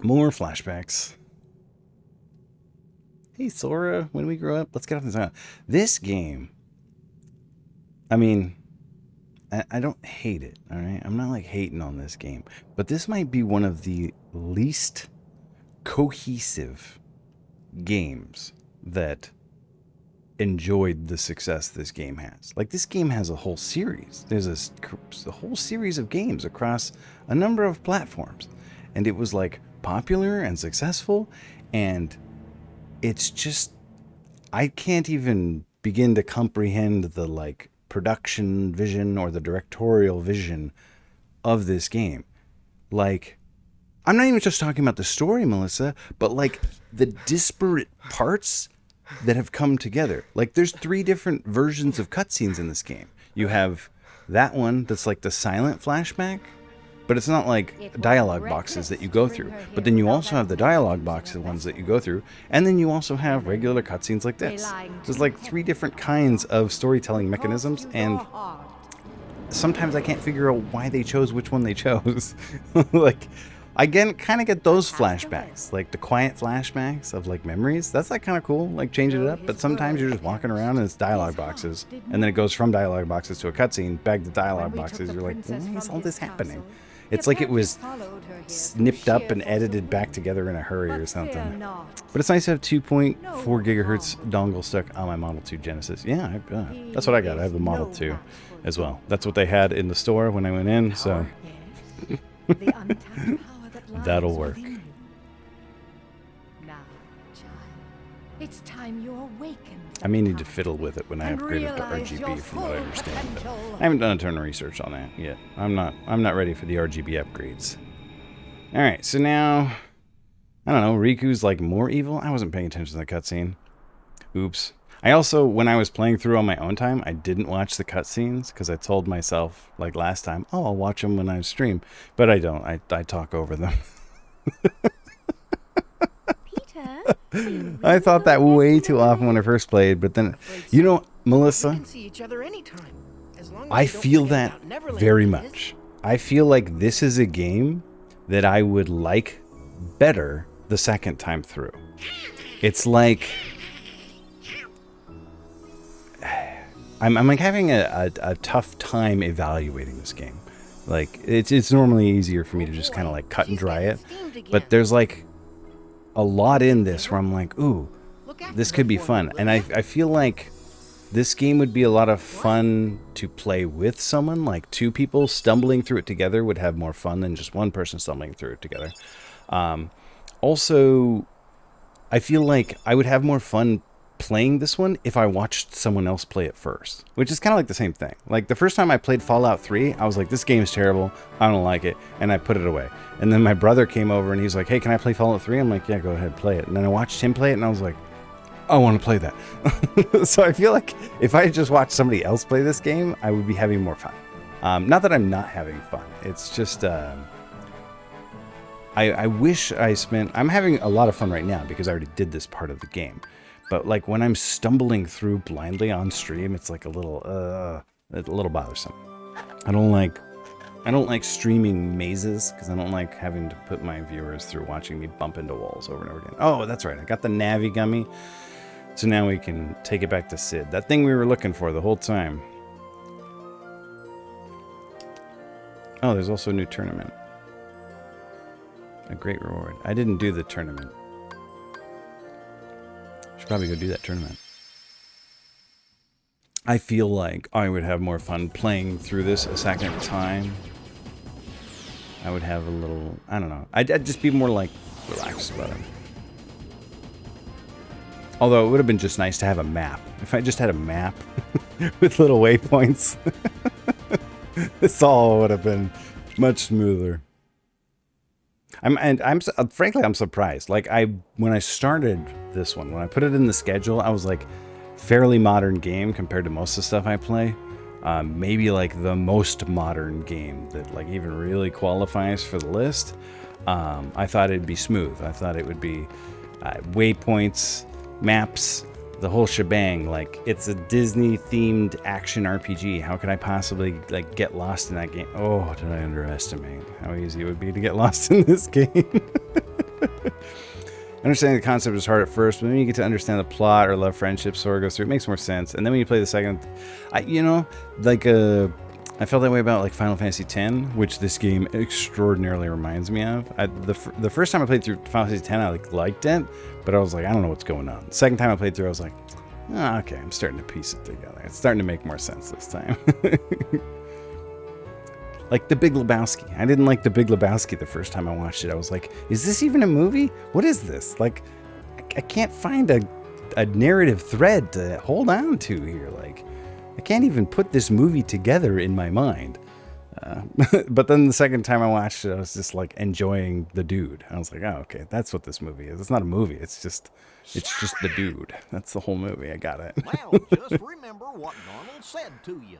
More flashbacks. Hey, Sora, when we grow up, let's get off this out. This game, I mean, I don't hate it, all right? I'm not, like, hating on this game. But this might be one of the least cohesive games that enjoyed the success this game has. Like, this game has a whole series. There's a whole series of games across a number of platforms. And it was, like, popular and successful. And it's just, I can't even begin to comprehend the, like, production vision or the directorial vision of this game. Like, I'm not even just talking about the story, Melissa, but, like, the disparate parts that have come together. Like, there's 3 different versions of cutscenes in this game. You have that one that's like the silent flashback, but it's not like dialogue boxes that you go through. But then you also have the dialogue boxes ones that you go through, and then you also have regular cutscenes like this. There's like 3 different kinds of storytelling mechanisms, and sometimes I can't figure out why they chose which one they chose. Like, I kind of get those flashbacks, like the quiet flashbacks of like memories. That's like kind of cool, like changing it up. But sometimes you're just walking around and it's dialogue boxes, and then it goes from dialogue boxes to a cutscene, back to dialogue boxes. You're like, why is all this happening? It's like it was snipped up and edited back together in a hurry or something. But it's nice to have 2.4 gigahertz dongle stuck on my Model 2 Genesis. Yeah, that's what I got. I have the Model 2 as well. That's what they had in the store when I went in, so that'll work. Now, child, it's time you awaken. I may need to fiddle with it when I upgrade it to RGB, from what I understand. But I haven't done a ton of research on that yet. I'm not ready for the RGB upgrades. All right, so now I don't know. Riku's like more evil. I wasn't paying attention to the cutscene. Oops. I also, when I was playing through on my own time, I didn't watch the cutscenes because I told myself, like last time, oh, I'll watch them when I stream. But I don't. I talk over them. Peter, I thought that way too often when I first played, but then, you know, We Melissa, can see each other anytime. As long as I you don't feel forget that about Neverland, very that is. much. I feel like this is a game that I would like better the second time through. It's like I'm like having a tough time evaluating this game. Like it's normally easier for me to just kind of like cut and dry it, but there's like a lot in this where I'm like, ooh, this could be fun, and I feel like this game would be a lot of fun to play with someone. Like two people stumbling through it together would have more fun than just one person stumbling through it together. Also, I feel like I would have more fun playing this one if I watched someone else play it first, which is kind of like the same thing. Like the first time I played Fallout 3, I was like, this game is terrible, I don't like it, and I put it away. And then my brother came over and he's like, hey, can I play Fallout 3? I'm like, yeah, go ahead, play it. And then I watched him play it and I was like, I want to play that. So I feel like if I just watched somebody else play this game, I would be having more fun. Not that I'm not having fun, it's just I wish I'm having a lot of fun right now because I already did this part of the game. But like when I'm stumbling through blindly on stream, it's like a little bothersome. I don't like streaming mazes because I don't like having to put my viewers through watching me bump into walls over and over again. Oh, that's right. I got the Navi gummy. So now we can take it back to Sid. That thing we were looking for the whole time. Oh, there's also a new tournament. A great reward. I didn't do the tournament. Should probably go do that tournament. I feel like I would have more fun playing through this a second time. I would have a little, I don't know. I'd just be more like relaxed about it. Although it would have been just nice to have a map. If I just had a map with little waypoints, this all would have been much smoother. Frankly, I'm surprised. Like when I started this one, when I put it in the schedule, I was like, fairly modern game compared to most of the stuff I play. Maybe like the most modern game that like even really qualifies for the list. I thought it'd be smooth. I thought it would be waypoints, maps, the whole shebang. Like it's a Disney themed action RPG. How could I possibly like get lost in that game? Oh, did I underestimate how easy it would be to get lost in this game? Understanding the concept is hard at first, but when you get to understand the plot or love friendship, story goes through, it makes more sense. And then when you play the second, I felt that way about like Final Fantasy X, which this game extraordinarily reminds me of. The first time I played through Final Fantasy X, I liked it, but I was like, I don't know what's going on. The second time I played through, I was like, oh, okay, I'm starting to piece it together. It's starting to make more sense this time. Like The Big Lebowski. I didn't like The Big Lebowski the first time I watched it. I was like, is this even a movie? What is this? Like, I can't find a narrative thread to hold on to here. Like, I can't even put this movie together in my mind. But then the second time I watched it, I was just like enjoying the dude. I was like, oh, okay, that's what this movie is. It's not a movie. It's just the dude. That's the whole movie. I got it. Well, just remember what Donald said to you.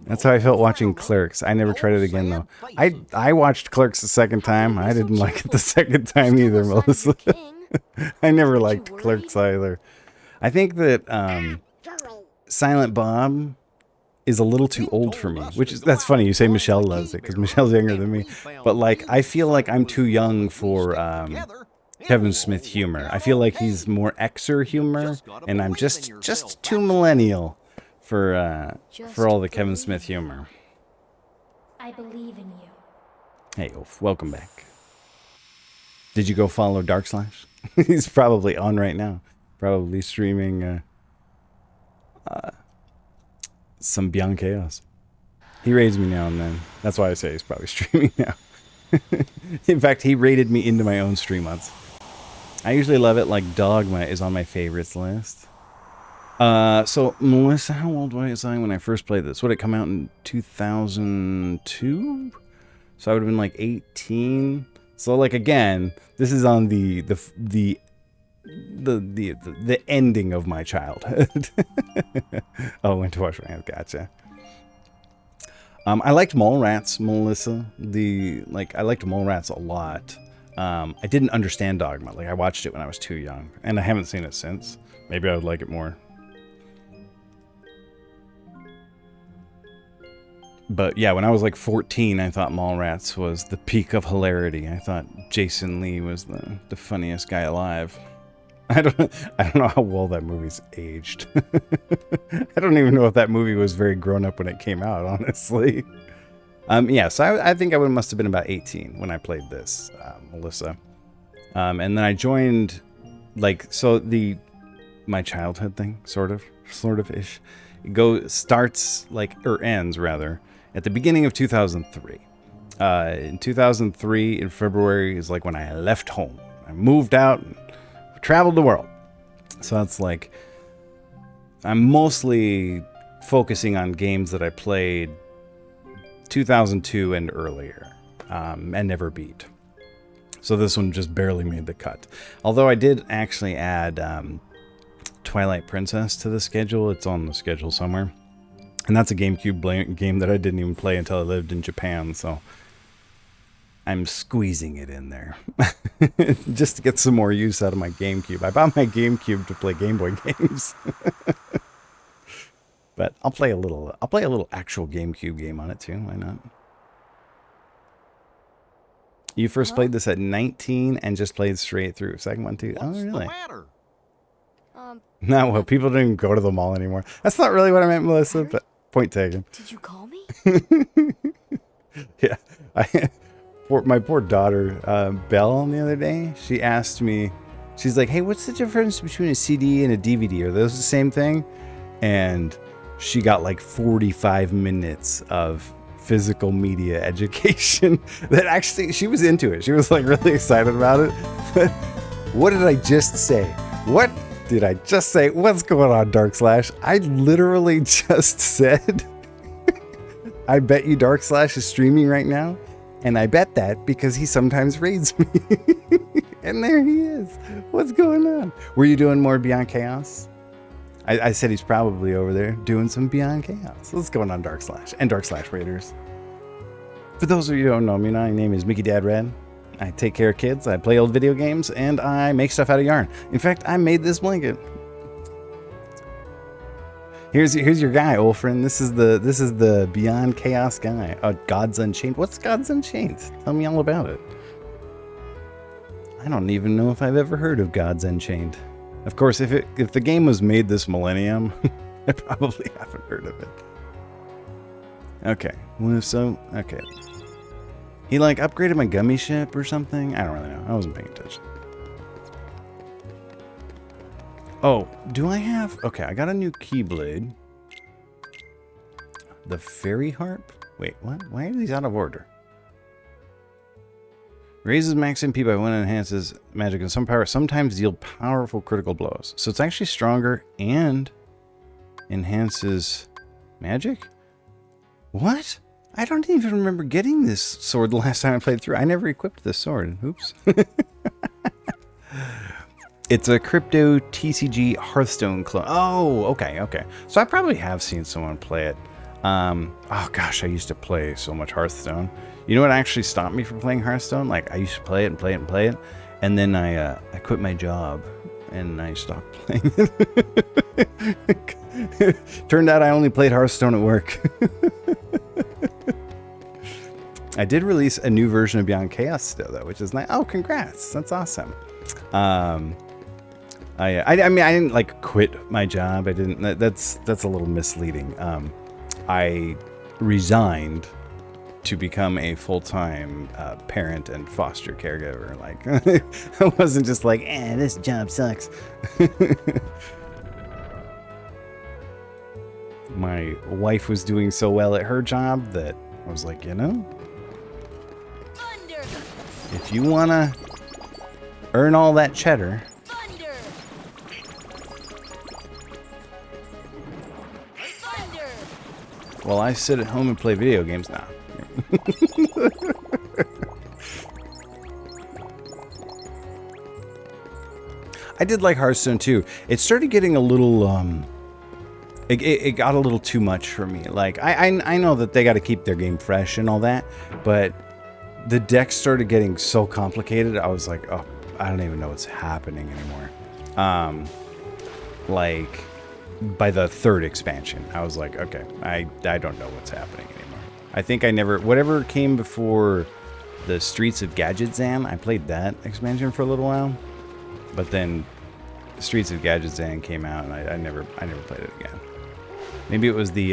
That's how I felt watching Clerks. I never tried it again, though. I watched Clerks the second time. I didn't like it the second time either, Melissa. I never liked Clerks either. I think that Silent Bob is a little too old for me, that's funny. You say Michelle loves it because Michelle's younger than me. But like, I feel like I'm too young for Kevin Smith humor. I feel like he's more Xer humor, and I'm just too millennial for all the Kevin Smith humor. I believe in you. Hey, Ulf, welcome back. Did you go follow Dark Slash? He's probably on right now. Probably streaming some Beyond Chaos. He raids me now and then. That's why I say he's probably streaming now. In fact, he raided me into my own stream once. I usually love it. Like Dogma is on my favorites list. So, Melissa, how old was I when I first played this? Would it come out in 2002? So I would have been like 18. So, like, again, this is on the the ending of my childhood. Oh, went to watch Rants. Gotcha. I liked Mallrats, Melissa. I liked Mallrats a lot. I didn't understand Dogma. Like, I watched it when I was too young, and I haven't seen it since. Maybe I would like it more. But yeah, when I was like 14, I thought Mallrats was the peak of hilarity. I thought Jason Lee was the funniest guy alive. I don't know how well that movie's aged. I don't even know if that movie was very grown up when it came out, honestly. Yeah, so I think I must have been about 18 when I played this, Melissa. And then I joined, my childhood thing, sort of ish. Starts ends rather at the beginning of 2003. In 2003, in February, is like when I left home. I moved out and traveled the world. So that's like, I'm mostly focusing on games that I played 2002 and earlier, and never beat. So this one just barely made the cut. Although I did actually add Twilight Princess to the schedule. It's on the schedule somewhere. And that's a GameCube game that I didn't even play until I lived in Japan, so I'm squeezing it in there. Just to get some more use out of my GameCube. I bought my GameCube to play Game Boy games. But I'll play a little actual GameCube game on it too. Why not? You first played this at 19 and just played straight through. Second one too. What's Oh, really? the matter? No, well, people don't even go to the mall anymore. That's not really what I meant, Melissa, but point taken. Did you call me? Yeah. My poor daughter, Belle, the other day, she asked me, she's like, hey, what's the difference between a CD and a DVD? Are those the same thing? And she got like 45 minutes of physical media education that actually, she was into it. She was like really excited about it. But what did I just say? What did I just say? What's going on, Dark Slash? I literally just said, I bet you Dark Slash is streaming right now. And I bet that because he sometimes raids me. And there he is. What's going on? Were you doing more Beyond Chaos? I said he's probably over there doing some Beyond Chaos. What's going on, Dark Slash? And Dark Slash Raiders. For those of you who don't know me, my name is Mickey Dad Red. I take care of kids, I play old video games, and I make stuff out of yarn. In fact, I made this blanket. Here's your guy, old friend. This is the Beyond Chaos guy. Gods Unchained. What's Gods Unchained? Tell me all about it. I don't even know if I've ever heard of Gods Unchained. Of course, if the game was made this millennium, I probably haven't heard of it. Okay. Well, if so, okay. He upgraded my gummy ship or something? I don't really know. I wasn't paying attention. Oh, do I have... Okay, I got a new Keyblade. The Fairy Harp? Wait, what? Why are these out of order? Raises max MP by 1 and enhances magic and some power. Sometimes deal powerful critical blows. So it's actually stronger and enhances magic? What? I don't even remember getting this sword the last time I played through. I never equipped this sword. Oops. It's a crypto TCG Hearthstone clone. Oh, okay. So I probably have seen someone play it. Oh gosh, I used to play so much Hearthstone. You know what actually stopped me from playing Hearthstone? Like, I used to play it and play it and play it. And then I quit my job and I stopped playing it. Turned out I only played Hearthstone at work. I did release a new version of Beyond Chaos still, though, which is nice. Oh, congrats. That's awesome. I mean, I didn't quit my job. I didn't. That's a little misleading. I resigned to become a full-time parent and foster caregiver. I wasn't just like, this job sucks. My wife was doing so well at her job that I was like, if you want to earn all that cheddar, well, I sit at home and play video games now. I did like Hearthstone too. It started getting a little it got a little too much for me. Like I know that they got to keep their game fresh and all that, but the decks started getting so complicated. I was like, oh, I don't even know what's happening anymore. Like by the third expansion, I was like, okay, I don't know what's happening anymore. I think whatever came before the Streets of Gadgetzan, I played that expansion for a little while, but then Streets of Gadgetzan came out, and I never played it again. Maybe it was the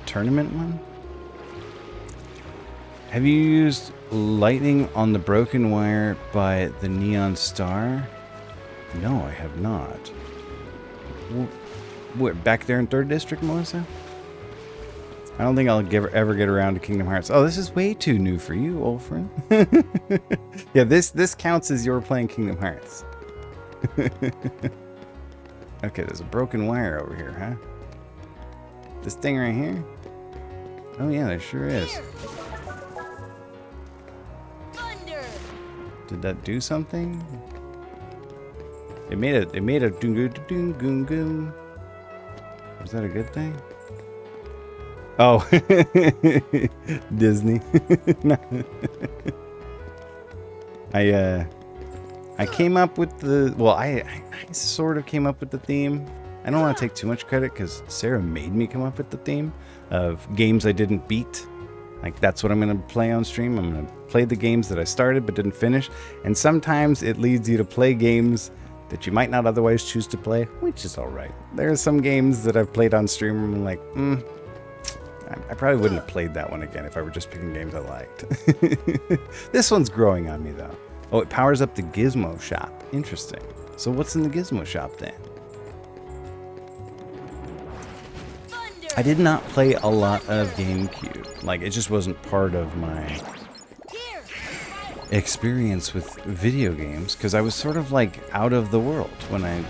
tournament one. Have you used Lightning on the Broken Wire by the Neon Star? No, I have not. What, back there in 3rd District, Melissa? I don't think I'll ever get around to Kingdom Hearts. Oh, this is way too new for you, old friend. Yeah, this counts as you're playing Kingdom Hearts. Okay, there's a broken wire over here, huh? This thing right here? Oh yeah, there sure is. Thunder. Did that do something? It made a doom goom goom goom. Was that a good thing? Oh, Disney. I came up with the, well, I sort of came up with the theme. I don't want to take too much credit because Sarah made me come up with the theme of games I didn't beat. Like, that's what I'm going to play on stream. I'm going to play the games that I started but didn't finish. And sometimes it leads you to play games that you might not otherwise choose to play, which is all right. There are some games that I've played on stream and I'm like, I probably wouldn't have played that one again if I were just picking games I liked. This one's growing on me, though. Oh, it powers up the Gizmo Shop. Interesting. So what's in the Gizmo Shop, then? I did not play a lot of GameCube. Like, it just wasn't part of my experience with video games, because I was sort of, like, out of the world when I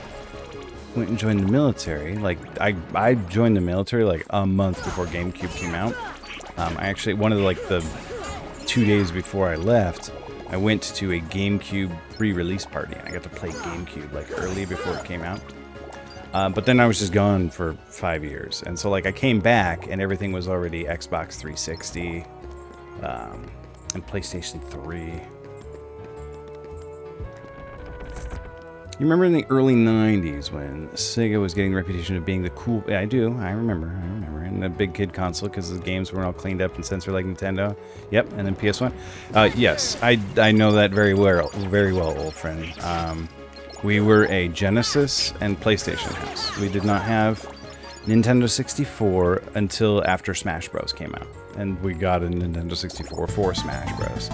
went and joined the military. Like, I joined the military, like, a month before GameCube came out. I actually, one of the, like, the 2 days before I left, I went to a GameCube pre-release party, and I got to play GameCube, like, early before it came out. But then I was just gone for 5 years. And so, like, I came back, and everything was already Xbox 360 and PlayStation 3. You remember in the early 90s when Sega was getting the reputation of being the cool... Yeah, I do. I remember. And the big kid console, because the games weren't all cleaned up and censored like Nintendo. Yep, and then PS1. Yes, I know that very well, old friend. We were a Genesis and PlayStation house. We did not have Nintendo 64 until after Smash Bros. Came out. And we got a Nintendo 64 for Smash Bros.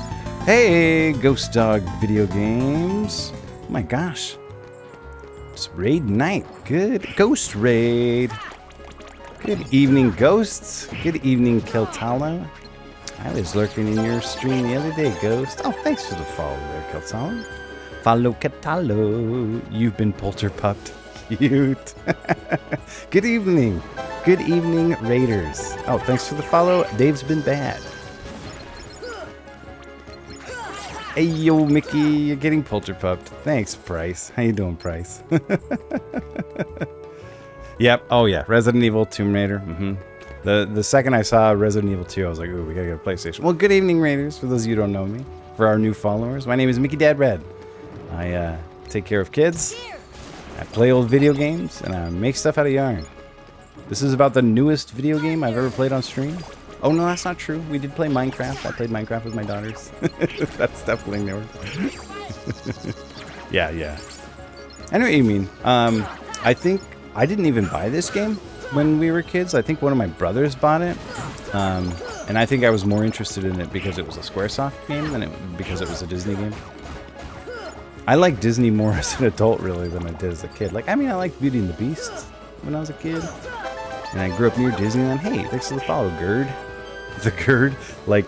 Hey, Ghost Dog Video Games. Oh my gosh. It's raid night. Good. Ghost raid. Good evening, Ghosts. Good evening, Keltalo. I was lurking in your stream the other day, Ghost. Oh, thanks for the follow there, Keltalo. Follow Catalo. You've been polter-pupped. Cute. Good evening. Good evening, Raiders. Oh, thanks for the follow. Dave's been bad. Hey, yo, Mickey. You're getting polter-pupped. Thanks, Price. How you doing, Price? Yep. Oh, yeah. Resident Evil, Tomb Raider. The second I saw Resident Evil 2, I was like, ooh, we gotta get a PlayStation. Well, good evening, Raiders, for those of you who don't know me. For our new followers, my name is Mickey Dad Red. I take care of kids, I play old video games, and I make stuff out of yarn. This is about the newest video game I've ever played on stream. Oh, no, that's not true. We did play Minecraft. I played Minecraft with my daughters. That's definitely newer. Yeah. I know what you mean. I think I didn't even buy this game when we were kids. I think one of my brothers bought it. And I think I was more interested in it because it was a Squaresoft game than because it was a Disney game. I like Disney more as an adult, really, than I did as a kid. Like, I mean, I liked Beauty and the Beast when I was a kid. And I grew up near Disneyland. Hey, thanks for the follow, GERD. The GERD, like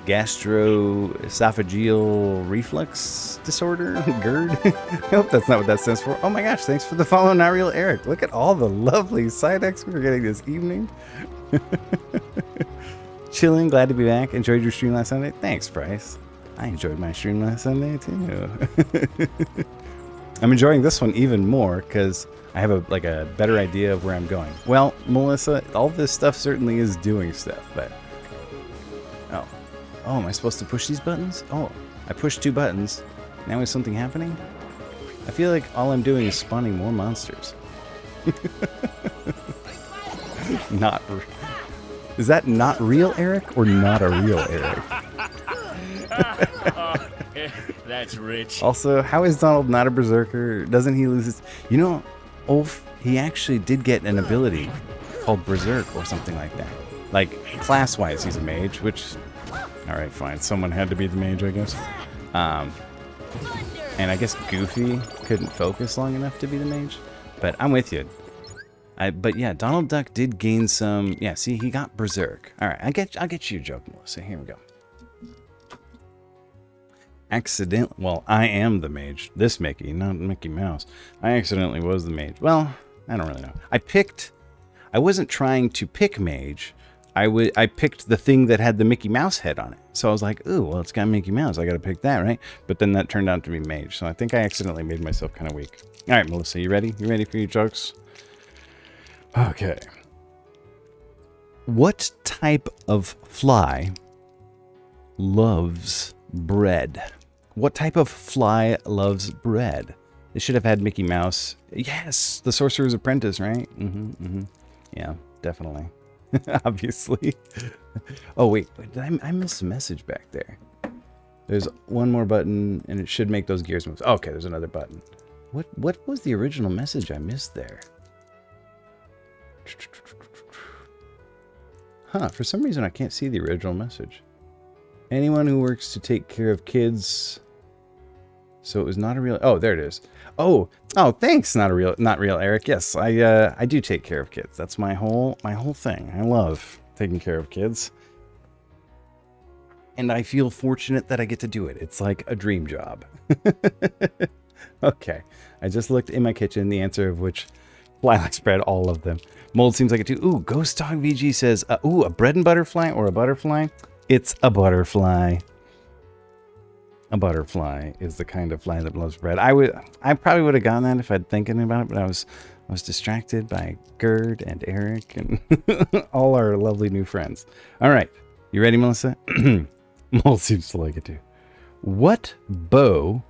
gastroesophageal reflux disorder, GERD. I hope that's not what that stands for. Oh my gosh, thanks for the follow, Not Real Eric. Look at all the lovely side X we're getting this evening. Chilling, glad to be back. Enjoyed your stream last Sunday. Thanks, Bryce. I enjoyed my stream last Sunday too. I'm enjoying this one even more because I have a better idea of where I'm going. Well, Melissa, all this stuff certainly is doing stuff, but oh, am I supposed to push these buttons? Oh, I pushed 2 buttons. Now is something happening? I feel like all I'm doing is spawning more monsters. Is that not real Eric or not a real Eric? That's rich. Also, how is Donald not a berserker? Doesn't he lose his... You know, Ulf, he actually did get an ability called Berserk or something like that. Like, class-wise, he's a mage, which... Alright, fine. Someone had to be the mage, I guess. And I guess Goofy couldn't focus long enough to be the mage. But I'm with you. But yeah, Donald Duck did gain some... Yeah, see, he got Berserk. Alright, I'll get you a joke, Melissa. Here we go. Well, I am the mage. This Mickey, not Mickey Mouse. I accidentally was the mage. Well, I don't really know. I wasn't trying to pick mage. I picked the thing that had the Mickey Mouse head on it. So I was like, ooh, well, it's got Mickey Mouse. I got to pick that, right? But then that turned out to be mage. So I think I accidentally made myself kind of weak. All right, Melissa, you ready? You ready for your jokes? Okay. What type of fly loves bread? What type of fly loves bread? They should have had Mickey Mouse. Yes, the Sorcerer's Apprentice, right? Yeah, definitely. Obviously. Oh, wait. Did I miss a message back there? There's one more button, and it should make those gears move. Okay, there's another button. What was the original message I missed there? Huh, for some reason I can't see the original message. Anyone who works to take care of kids... So it was not a real... Oh, there it is. Oh, thanks, not real Eric. Yes, I do take care of kids. That's my whole thing. I love taking care of kids. And I feel fortunate that I get to do it. It's like a dream job. Okay, I just looked in my kitchen, the answer of which Lilac spread, all of them. Mold seems like it too. Ooh, Ghost Dog VG says, ooh, a bread and butter fly or a butterfly? It's a butterfly. A butterfly is the kind of fly that loves bread. I probably would have gotten that if I'd thinking about it, but I was distracted by Gerd and Eric and all our lovely new friends. All right, you ready, Melissa? Mold seems to like it too. What bow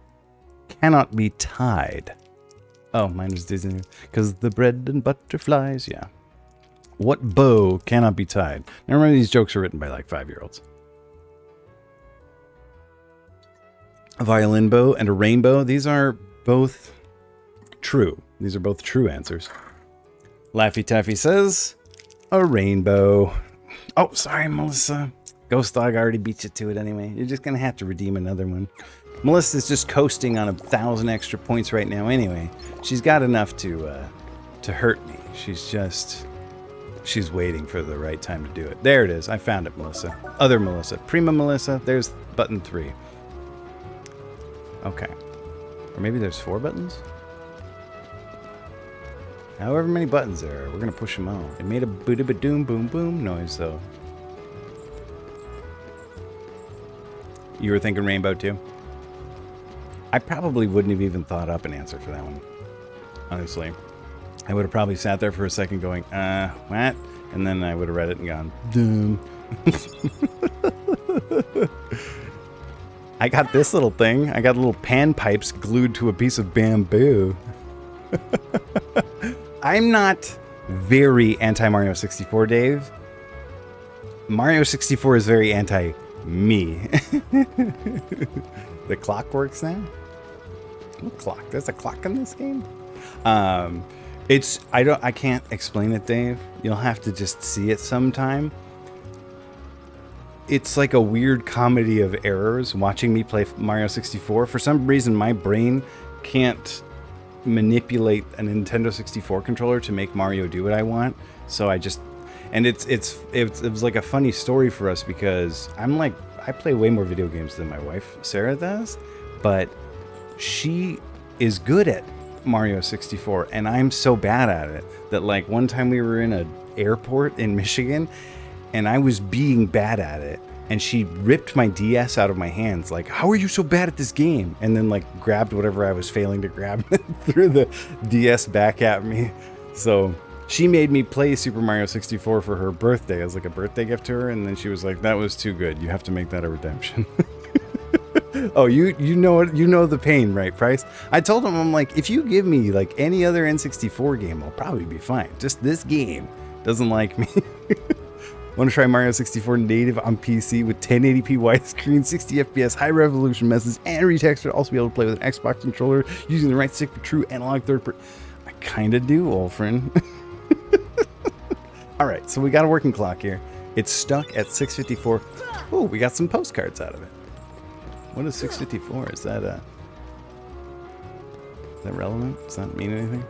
cannot be tied? Oh, mine was Disney. Because the bread and butterflies, yeah. What bow cannot be tied? Now remember, these jokes are written by like 5-year-olds. A violin bow and a rainbow. These are both true. These are both true answers. Laffy Taffy says a rainbow. Oh, sorry, Melissa. Ghost Dog already beat you to it anyway. You're just going to have to redeem another one. Melissa's just coasting on 1,000 extra points right now anyway. She's got enough to hurt me. She's waiting for the right time to do it. There it is. I found it, Melissa. Other Melissa. Prima Melissa. There's button 3. Okay. Or maybe there's 4 buttons? However many buttons there are, we're going to push them all. It made a boom boom boom noise, though. You were thinking rainbow, too? I probably wouldn't have even thought up an answer for that one. Honestly. I would have probably sat there for a second going, what? And then I would have read it and gone, dumb. I got this little thing. I got little pan pipes glued to a piece of bamboo. I'm not very anti-Mario 64, Dave. Mario 64 is very anti-me. The clock works now? What clock? There's a clock in this game? I can't explain it, Dave. You'll have to just see it sometime. It's like a weird comedy of errors watching me play Mario 64. For some reason, my brain can't manipulate a Nintendo 64 controller to make Mario do what I want. So I just... And it was like a funny story for us because I play way more video games than my wife, Sarah, does. But she is good at Mario 64, and I'm so bad at it that one time we were in an airport in Michigan, and I was being bad at it, and she ripped my DS out of my hands, like, how are you so bad at this game? And then like grabbed whatever I was failing to grab and threw the DS back at me. So she made me play Super Mario 64 for her birthday as like a birthday gift to her, and then she was like, that was too good. You have to make that a redemption. Oh, you know the pain, right, Price? I told him, I'm like, if you give me like any other N64 game, I'll probably be fine. Just this game doesn't like me. Want to try Mario 64 native on PC with 1080p widescreen, 60 FPS, high resolution messages, and retexture? Also be able to play with an Xbox controller using the right stick for true analog third-person. I kind of do, old friend. All right, so we got a working clock here. It's stuck at 6:54. Oh, we got some postcards out of it. What is 6:54? Is that relevant? Does that mean anything?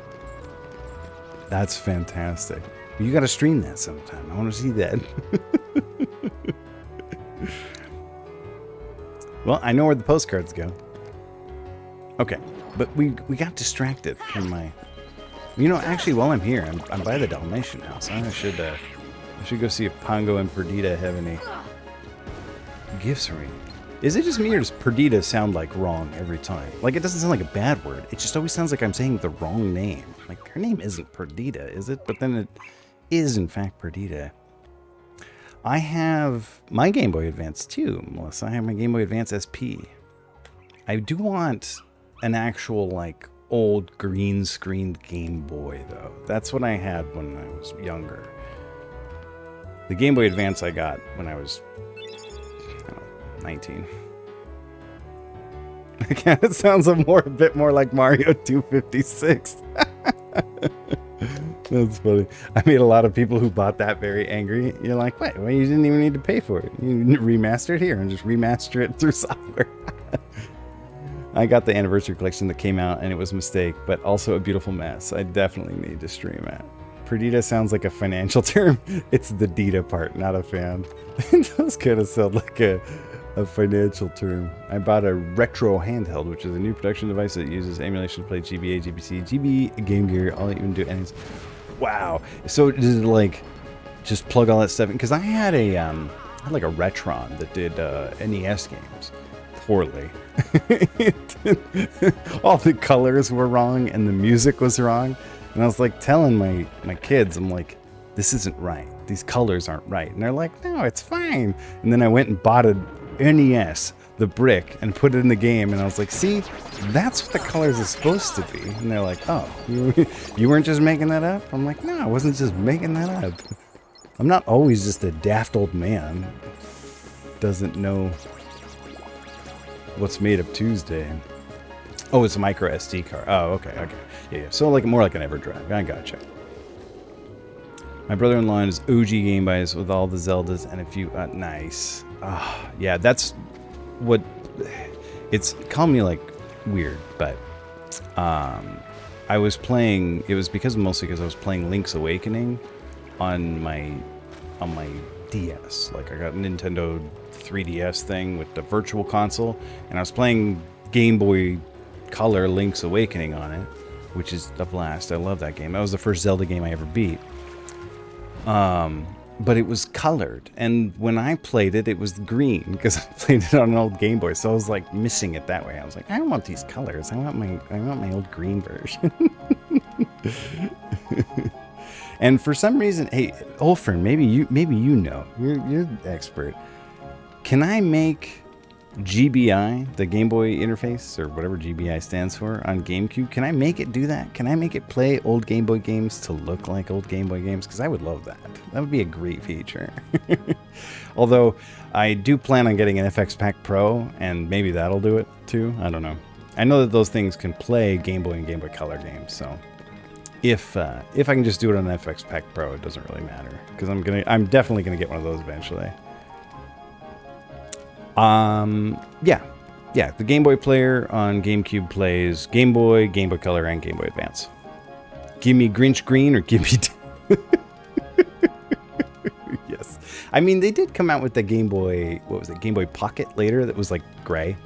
That's fantastic. You got to stream that sometime. I want to see that. Well, I know where the postcards go. Okay, but we got distracted from my. You know, actually, while I'm here, I'm by the Dalmatian house. I should go see if Pongo and Perdita have any gifts for me. Is it just me, or does Perdita sound like wrong every time? Like, it doesn't sound like a bad word. It just always sounds like I'm saying the wrong name. Like, her name isn't Perdita, is it? But then it is, in fact, Perdita. I have my Game Boy Advance, too, Melissa. I have my Game Boy Advance SP. I do want an actual, like, old green-screened Game Boy, though. That's what I had when I was younger. The Game Boy Advance I got when I was 19. Again, it sounds a bit more like Mario 256. That's funny. I made a lot of people who bought that very angry. You're like, wait, well, you didn't even need to pay for it. You remaster it here and just remaster it through software. I got the anniversary collection that came out, and it was a mistake, but also a beautiful mess. I definitely need to stream it. Perdita sounds like a financial term. It's the Dita part, not a fan. It does kind of sound like a financial term. I bought a retro handheld, which is a new production device that uses emulation to play GBA, GBC, GB, Game Gear, all even do any. Wow. So does it like just plug all that stuff in? Because I had like a Retron that did NES games poorly. All the colors were wrong and the music was wrong. And I was like telling my kids, I'm like, this isn't right. These colors aren't right. And they're like, no, it's fine. And then I went and bought a NES, the brick, and put it in the game. And I was like, see, that's what the colors are supposed to be. And they're like, oh, you weren't just making that up? I'm like, no, I wasn't just making that up. I'm not always just a daft old man. Doesn't know what's made of Tuesday. Oh, it's a micro SD card. Oh, okay. Yeah. So like more like an EverDrive. I gotcha. My brother-in-law has OG Game Boys with all the Zeldas and a few. Nice. Yeah, that's what. It's called me like weird, but I was playing. It was mostly because I was playing Link's Awakening on my DS. Like I got a Nintendo 3DS thing with the Virtual Console, and I was playing Game Boy Color Link's Awakening on it, which is a blast. I love that game. That was the first Zelda game I ever beat. But it was colored, and when I played it, it was green because I played it on an old Game Boy. So I was like missing it that way. I was like, I don't want these colors. I want my old green version. And for some reason, hey, old friend, maybe you know, you're the expert. Can I make GBI, the Game Boy interface, or whatever GBI stands for, on GameCube? Can I make it do that? Can I make it play old Game Boy games to look like old Game Boy games? Because I would love that. That would be a great feature. Although, I do plan on getting an FX Pack Pro, and maybe that'll do it too. I don't know. I know that those things can play Game Boy and Game Boy Color games, so if I can just do it on an FX Pack Pro, it doesn't really matter. Because I'm definitely gonna get one of those eventually. Yeah, the Game Boy player on GameCube plays Game Boy, Game Boy Color, and Game Boy Advance. Give me Grinch Green or give me... Yes. I mean, they did come out with the Game Boy, what was it, Game Boy Pocket later that was like gray.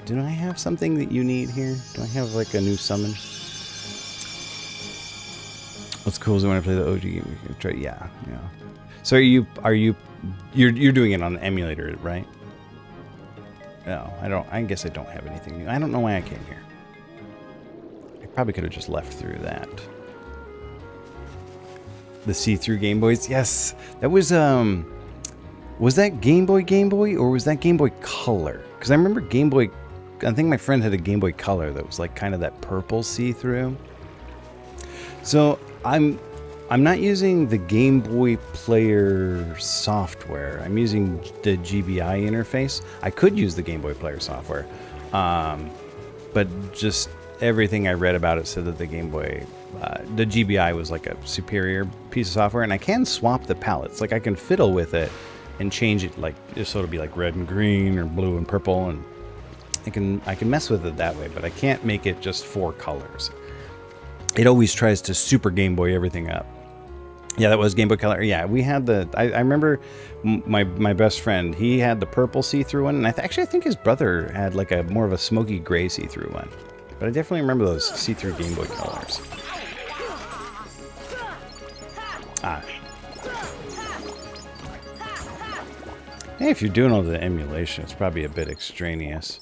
Do I have something that you need here? Do I have like a new summon? What's cool is when I play the OG game, we can try. Yeah. So you're doing it on an emulator, right? No, I don't. I guess I don't have anything new. I don't know why I came here. I probably could have just left through that. The see-through Game Boys. Yes, that was that Game Boy, or was that Game Boy Color? Because I remember Game Boy. I think my friend had a Game Boy Color that was like kind of that purple see-through. So I'm not using the Game Boy Player software. I'm using the GBI interface. I could use the Game Boy Player software, but just everything I read about it said that the Game Boy, the GBI was like a superior piece of software, and I can swap the palettes. Like I can fiddle with it and change it, like so it'll be like red and green or blue and purple, and I can mess with it that way. But I can't make it just 4 colors. It always tries to Super Game Boy everything up. Yeah, that was Game Boy Color. Yeah, we had the... I remember my best friend, he had the purple see-through one, and I think his brother had like a more of a smoky gray see-through one. But I definitely remember those see-through Game Boy Colors. Hey, if you're doing all the emulation, it's probably a bit extraneous.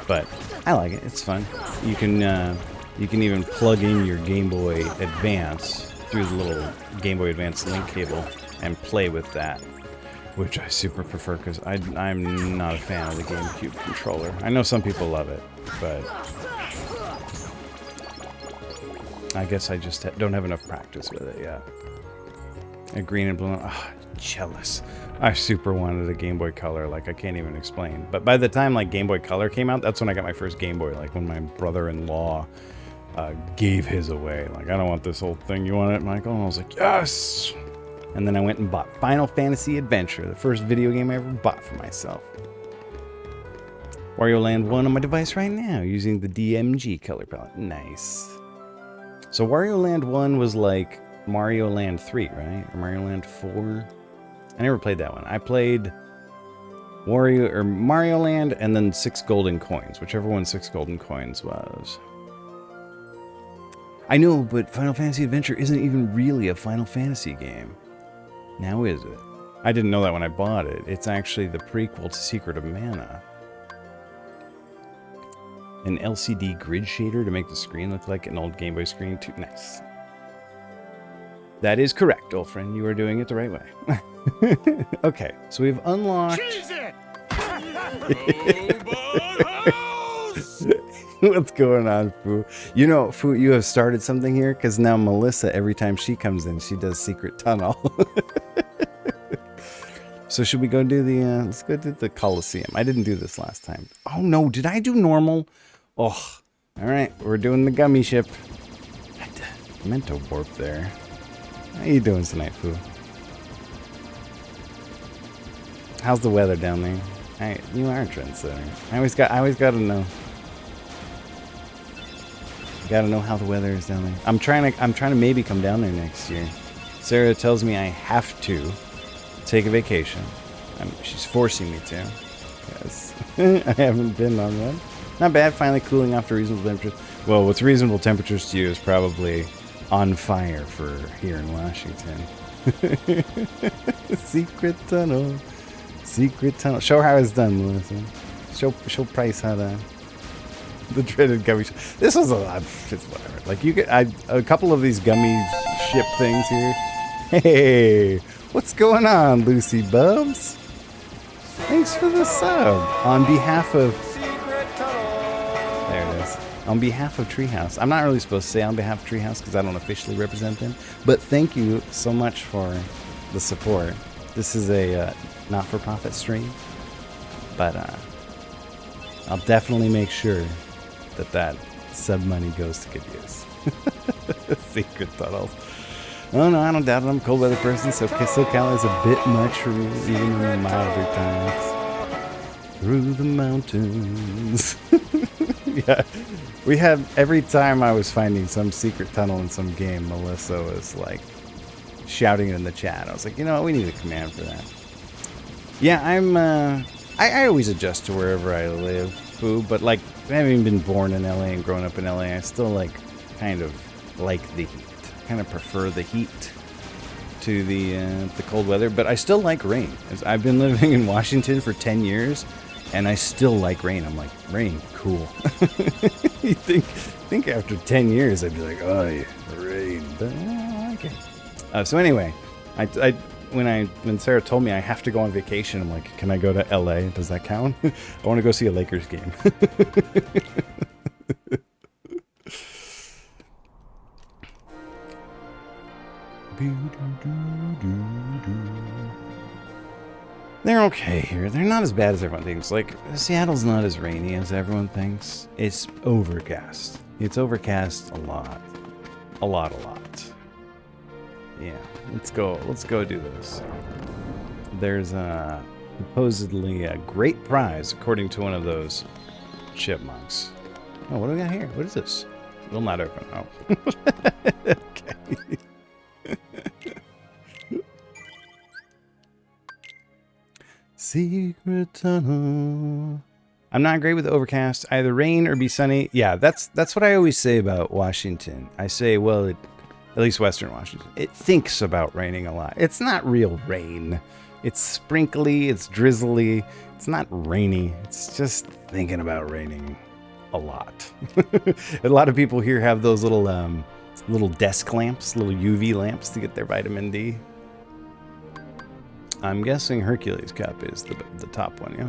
But I like it. It's fun. You can even plug in your Game Boy Advance through the little Game Boy Advance link cable and play with that, which I super prefer because I'm not a fan of the GameCube controller. I know some people love it, but I guess I just don't have enough practice with it yet. A green and blue. Oh, jealous. I super wanted a Game Boy Color, like I can't even explain. But by the time like Game Boy Color came out, that's when I got my first Game Boy. Like when my brother-in-law gave his away. Like, I don't want this old thing. You want it, Michael? And I was like, yes! And then I went and bought Final Fantasy Adventure, the first video game I ever bought for myself. Wario Land 1 on my device right now, using the DMG color palette. Nice. So Wario Land 1 was like Mario Land 3, right? Or Mario Land 4? I never played that one. I played Mario Land and then 6 Golden Coins, whichever one 6 Golden Coins was. I know, but Final Fantasy Adventure isn't even really a Final Fantasy game. Now is it? I didn't know that when I bought it. It's actually the prequel to Secret of Mana. An LCD grid shader to make the screen look like an old Game Boy screen too. Nice. That is correct, old friend. You are doing it the right way. Okay, so we've unlocked... Cheese it! What's going on, Fu? You know, Fu, you have started something here, because now Melissa, every time she comes in, she does Secret Tunnel. So should we go do the, let's go do the Coliseum. I didn't do this last time. Oh no, did I do normal? Oh, all right, we're doing the gummy ship. I meant to warp there. How you doing tonight, Fu? How's the weather down there? You are a trendsetter. I always gotta know. You gotta know how the weather is down there. I'm trying to maybe come down there next year. Sarah tells me I have to take a vacation. She's forcing me to. Because I haven't been on one. Not bad, finally cooling off to reasonable temperatures. Well, what's reasonable temperatures to you is probably on fire for here in Washington. Secret tunnel. Secret tunnel. Show how it's done, Melissa. Show Price how to... The dreaded gummy ship. This was a lot. It's whatever. Like, you get a couple of these gummy ship things here. Hey, what's going on, Lucy Bubs? Thanks for the sub. On behalf of... There it is. On behalf of Treehouse. I'm not really supposed to say on behalf of Treehouse because I don't officially represent them. But thank you so much for the support. This is a not-for-profit stream. But I'll definitely make sure that sub money goes to good use. Secret tunnels. Oh no, I don't doubt it. I'm a cold weather person, so SoCal is a bit much for me, even in the milder times. Through the mountains. Yeah, we had, every time I was finding some secret tunnel in some game, Melissa was like shouting it in the chat. I was like, you know what, we need a command for that. Yeah, I always adjust to wherever I live, Boo, but like, having been born in LA and grown up in LA, I still like kind of like the heat. I kind of prefer the heat to the cold weather, but I still like rain. I've been living in Washington for 10 years, and I still like rain. I'm like, rain, cool. You think after 10 years I'd be like, oh, yeah, rain, but okay. So anyway, when Sarah told me I have to go on vacation, I'm like, can I go to LA? Does that count? I want to go see a Lakers game. They're okay here. They're not as bad as everyone thinks. Like, Seattle's not as rainy as everyone thinks. It's overcast. It's overcast a lot. A lot. Yeah, let's go do this. There's supposedly a great prize, according to one of those chipmunks. Oh, what do we got here? What is this? Will not open. Oh. Okay. Secret tunnel. I'm not great with overcast. Either rain or be sunny. Yeah, that's what I always say about Washington. I say, well, at least Western Washington, it thinks about raining a lot. It's not real rain. It's sprinkly, it's drizzly. It's not rainy. It's just thinking about raining a lot. A lot of people here have those little desk lamps, little UV lamps to get their vitamin D. I'm guessing Hercules Cup is the top one, yeah?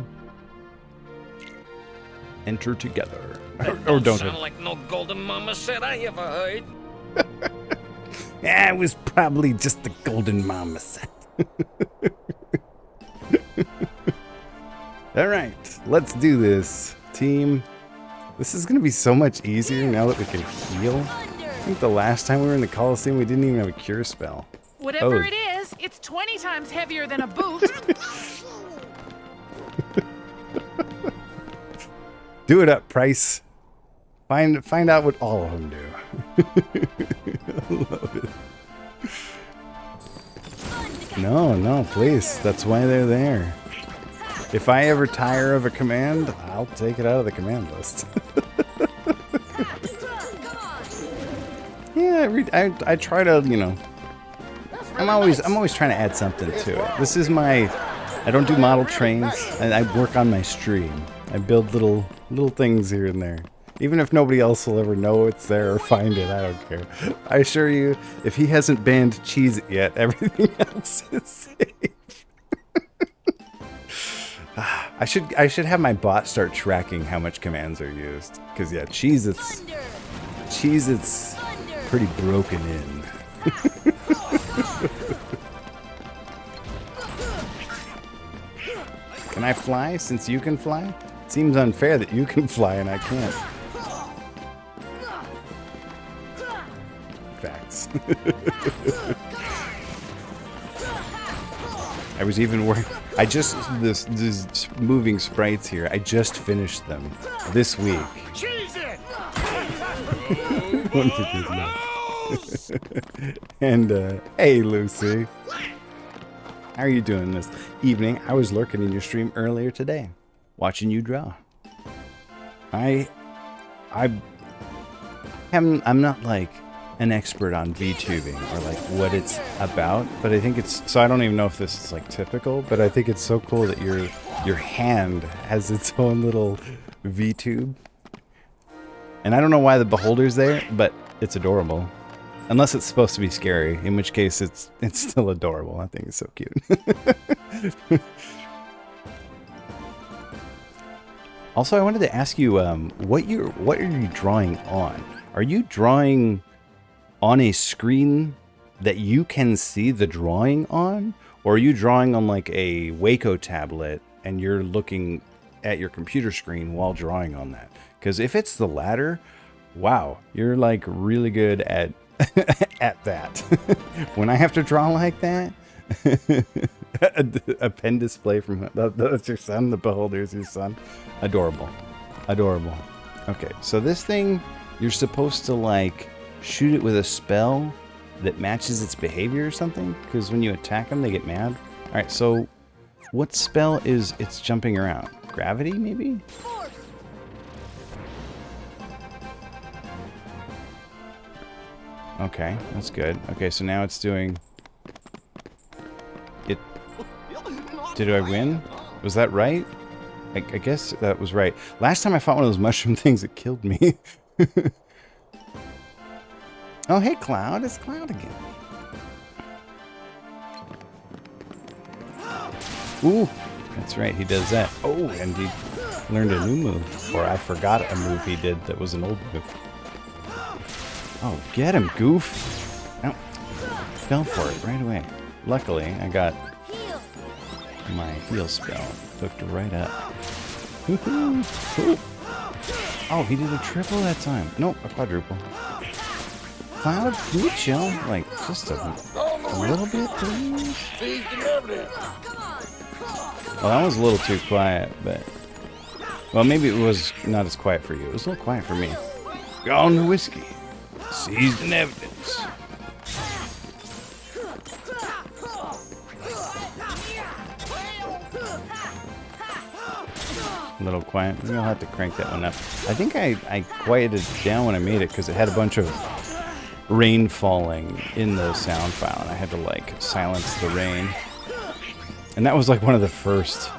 Enter together. Or don't sound like no golden mama said I ever heard. Yeah, it was probably just the golden mama set. All right, let's do this, team. This is going to be so much easier now that we can heal. I think the last time we were in the Coliseum, we didn't even have a cure spell. Whatever it is, it's 20 times heavier than a boot. Do it up, Price. Find out what all of them do. I love it. No, please. That's why they're there. If I ever tire of a command, I'll take it out of the command list. Yeah, I try to, you know. I'm always trying to add something to it. This is I don't do model trains, and I work on my stream. I build little things here and there. Even if nobody else will ever know it's there or find it, I don't care. I assure you, if he hasn't banned Cheez It yet, everything else is safe. I should have my bot start tracking how much commands are used. Because yeah, Cheez It's pretty broken in. Can I fly since you can fly? It seems unfair that you can fly and I can't. Facts. I was even worried. This moving sprites here, I just finished them this week. And hey Lucy, how are you doing this evening? I was lurking in your stream earlier today, watching you draw. I'm not like an expert on VTubing or like what it's about, but I think it's, so I don't even know if this is like typical, but I think it's so cool that your hand has its own little VTube. And I don't know why the beholder's there, but it's adorable. Unless it's supposed to be scary, in which case it's still adorable. I think it's so cute. Also, I wanted to ask you, what are you drawing on? Are you drawing on a screen that you can see the drawing on? Or are you drawing on like a Waco tablet and you're looking at your computer screen while drawing on that? Because if it's the latter, wow, you're like really good at at that. When I have to draw like that, a pen display from that's your son, the beholder is your son. Adorable. Adorable. Okay, so this thing, you're supposed to like shoot it with a spell that matches its behavior or something, because when you attack them, they get mad. All right, so what spell is it's jumping around? Gravity, maybe? Okay, that's good. Okay, so now it's doing... It... Did I win? Was that right? I guess that was right. Last time I fought one of those mushroom things, it killed me. Oh, hey, Cloud. It's Cloud again. Ooh, that's right. He does that. Oh, and he learned a new move. Or I forgot a move he did that was an old move. Oh, get him, goof. Oh, fell for it right away. Luckily, I got my heal spell hooked right up. Woohoo! Oh, he did a triple that time. Nope, a quadruple. Cloud, can you chill? Like, just a little bit, please? Well, that was a little too quiet, but... Well, maybe it was not as quiet for you. It was a little quiet for me. Gone the whiskey. Seized in evidence. A little quiet. Maybe I'll have to crank that one up. I think I quieted it down when I made it because it had a bunch of rain falling in the sound file, and I had to like silence the rain. And that was like one of the first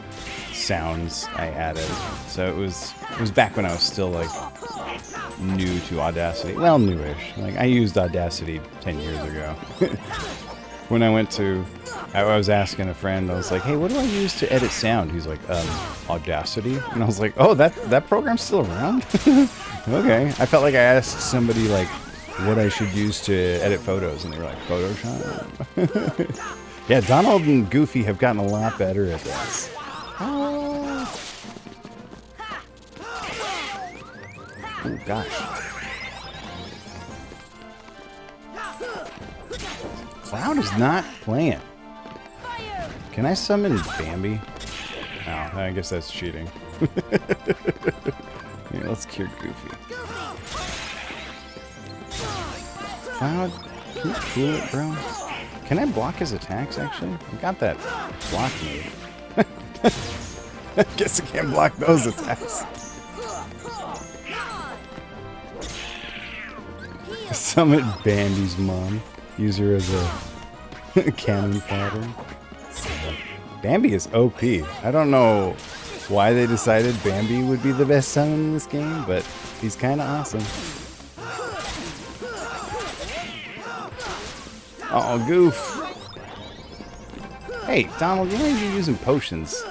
sounds I added. So it was back when I was still like new to Audacity. Well, newish. Like I used Audacity 10 years ago. When I went to, I was asking a friend, I was like, hey, what do I use to edit sound? He's like, Audacity? And I was like, oh, that program's still around? Okay. I felt like I asked somebody like what I should use to edit photos, and they were like, Photoshop? Yeah, Donald and Goofy have gotten a lot better at this. Oh, gosh. Cloud is not playing. Can I summon Bambi? Oh, I guess that's cheating. Yeah, let's cure Goofy. Cloud, can you cool it, bro? Can I block his attacks, actually? I got that block move. I guess I can't block those attacks. Summon Bambi's mom. Use her as a cannon fodder. Bambi is OP. I don't know why they decided Bambi would be the best summon in this game, but he's kind of awesome. Oh, goof. Hey, Donald, you're not even using potions.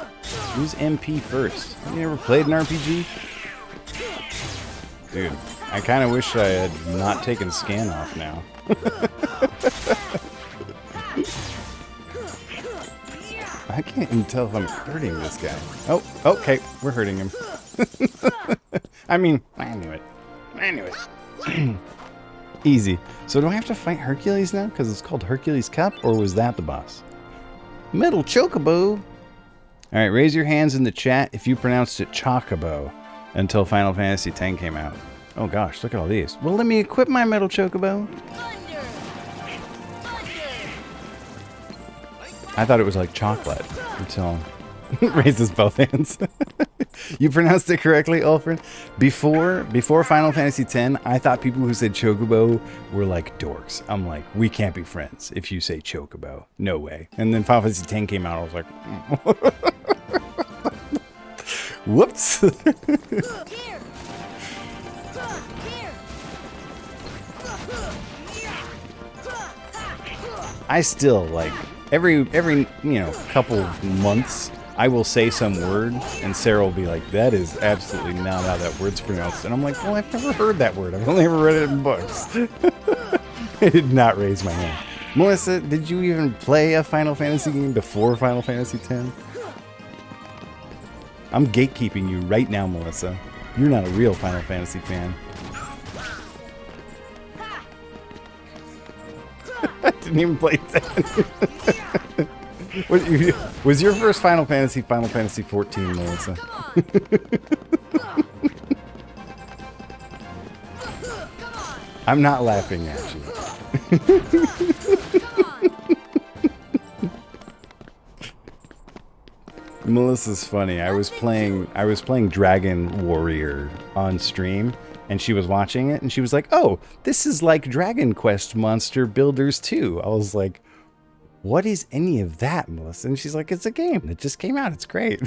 Use MP first. Have you ever played an RPG? Dude, I kind of wish I had not taken scan off now. I can't even tell if I'm hurting this guy. Oh, okay, we're hurting him. I mean, I knew it. I knew it. Easy. So do I have to fight Hercules now? Because it's called Hercules Cup, or was that the boss? Metal Chocobo. Alright, raise your hands in the chat if you pronounced it Chocobo until Final Fantasy X came out. Oh gosh, look at all these. Well, let me equip my Metal Chocobo. I thought it was like chocolate until raises both hands. You pronounced it correctly, Ulfred. Before Final Fantasy X, I thought people who said Chocobo were like dorks. I'm like, we can't be friends if you say Chocobo. No way. And then Final Fantasy X came out, I was like, whoops. I still like every couple months I will say some word and Sarah will be like, that is absolutely not how that word's pronounced. And I'm like, well, I've never heard that word. I've only ever read it in books. I did not raise my hand. Melissa, did you even play a Final Fantasy game before Final Fantasy X? I'm gatekeeping you right now, Melissa. You're not a real Final Fantasy fan. I didn't even play that. Was your first Final Fantasy 14, Melissa? I'm not laughing at you. Melissa's funny. I was playing Dragon Warrior on stream, and she was watching it, and she was like, "Oh, this is like Dragon Quest Monster Builders 2." I was like, "What is any of that, Melissa?" And she's like, "It's a game that just came out. It's great."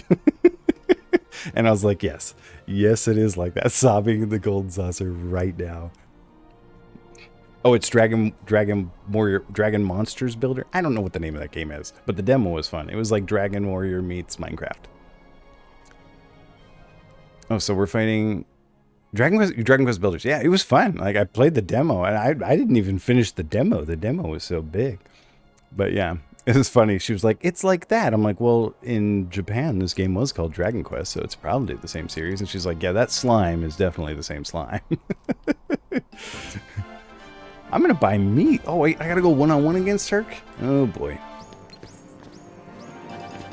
And I was like, "Yes, yes, it is like that." Sobbing in the golden saucer right now. Oh, it's Dragon Warrior, Dragon Monsters Builder. I don't know what the name of that game is, but the demo was fun. It was like Dragon Warrior meets Minecraft. Oh, so we're fighting Dragon Quest Builders. Yeah, it was fun. Like, I played the demo, and I didn't even finish the demo. The demo was so big. But yeah, it was funny. She was like, "It's like that." I'm like, "Well, in Japan, this game was called Dragon Quest, so it's probably the same series." And she's like, "Yeah, that slime is definitely the same slime." I'm gonna buy meat. Oh wait, I gotta go one-on-one against her? Oh boy.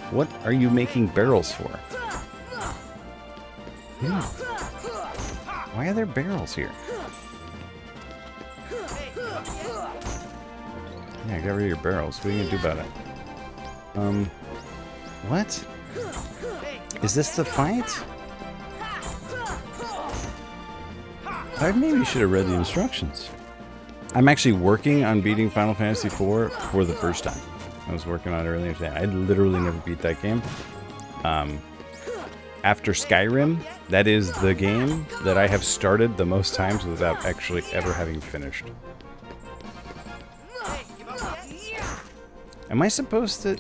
What are you making barrels for? Why are there barrels here? Yeah, get rid of your barrels. What are you gonna do about it? What? Is this the fight? I maybe should have read the instructions. I'm actually working on beating Final Fantasy IV for the first time. I was working on it earlier today. I literally never beat that game. After Skyrim, that is the game that I have started the most times without actually ever having finished. Am I supposed to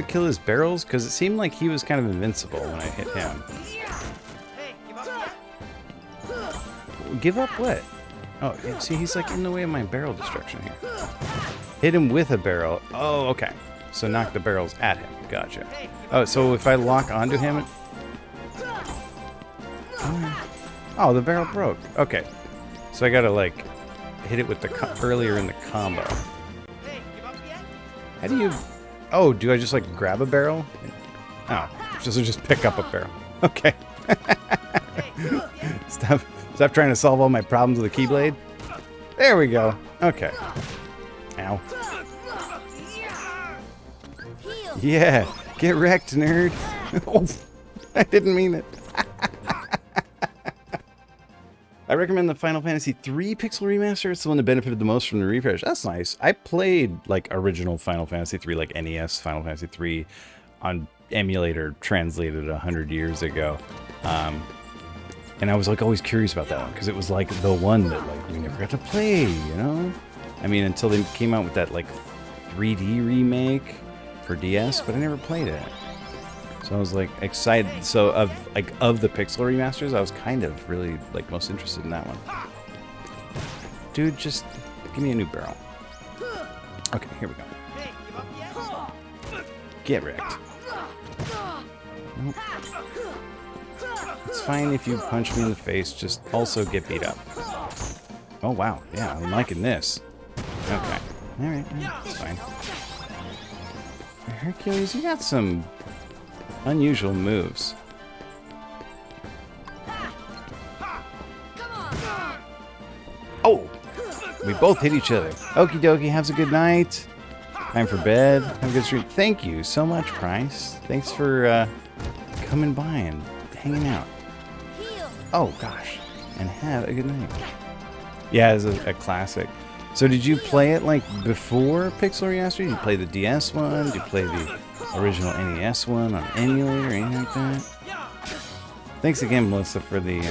kill his barrels? Because it seemed like he was kind of invincible when I hit him. Give up what? Oh, see, he's like in the way of my barrel destruction here. Hit him with a barrel. Oh, okay. So knock the barrels at him. Gotcha. Oh, so if I lock onto him... Oh, the barrel broke. Okay. So I gotta, like, hit it with the... earlier in the combo. How do you... Oh, do I just, like, grab a barrel? Oh, just pick up a barrel. Okay. Stop trying to solve all my problems with a Keyblade. There we go. Okay. Ow. Yeah. Get wrecked, nerd. Oh, I didn't mean it. I recommend the Final Fantasy III Pixel Remaster. It's the one that benefited the most from the refresh. That's nice. I played, like, original Final Fantasy III, like NES Final Fantasy III on emulator translated 100 years ago. And I was like always curious about that one because it was like the one that like we never got to play, you know? I mean, until they came out with that like 3D remake for DS, but I never played it. So I was like excited. So of the Pixel remasters, I was kind of really like most interested in that one. Dude, just give me a new barrel. Okay, here we go. Get wrecked. Nope. It's fine if you punch me in the face, just also get beat up. Oh wow, yeah, I'm liking this. Okay, alright, it's fine. Hercules, you got some unusual moves. Oh! We both hit each other. Okie dokie, have a good night. Time for bed. Have a good stream. Thank you so much, Price. Thanks for coming by and hanging out. Oh gosh, and have a good night. Yeah, it's a classic. So did you play it like before Pixel Remaster? Did you play the DS one? Did you play the original NES one on emulator or anything like that? Thanks again, Melissa, for the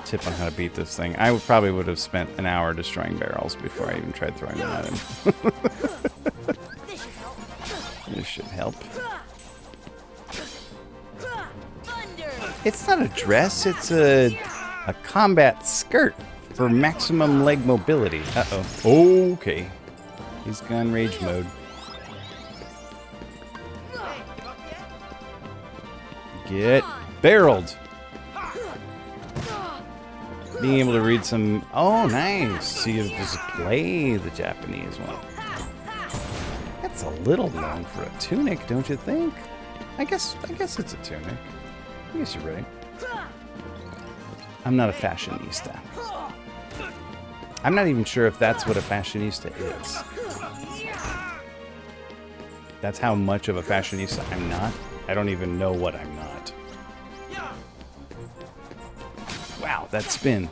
tip on how to beat this thing. I probably would have spent an hour destroying barrels before I even tried throwing them at him. This should help. It's not a dress, it's a combat skirt for maximum leg mobility. Uh-oh. Okay. He's gone rage mode. Get barreled. Being able to read some... Oh, nice. So you just play the Japanese one. That's a little long for a tunic, don't you think? I guess it's a tunic. I guess you're right. I'm not a fashionista. I'm not even sure if that's what a fashionista is. That's how much of a fashionista I'm not. I don't even know what I'm not. Wow, that spin.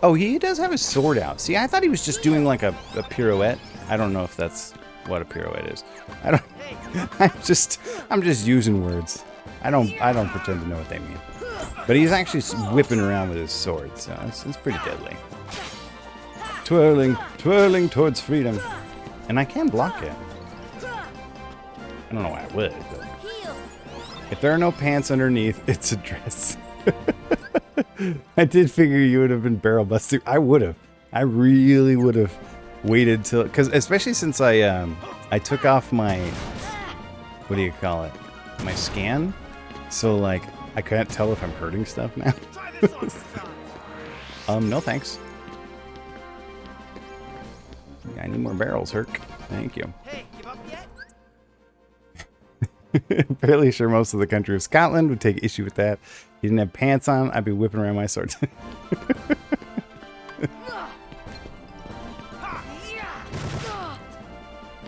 Oh, he does have his sword out. See, I thought he was just doing like a pirouette. I don't know if that's what a pirouette is. I don't. I'm just using words. I don't pretend to know what they mean. But he's actually whipping around with his sword, so it's pretty deadly. Twirling towards freedom. And I can block it. I don't know why I would, but if there are no pants underneath, it's a dress. I did figure you would have been barrel busting. I would have. I really would have waited till, because especially since I took off my, what do you call it? My scan. So like I can't tell if I'm hurting stuff now. No thanks. I need more barrels, Herc. Thank you. Hey, give up yet? Fairly sure most of the country of Scotland would take issue with that. He didn't have pants on, I'd be whipping around my sword.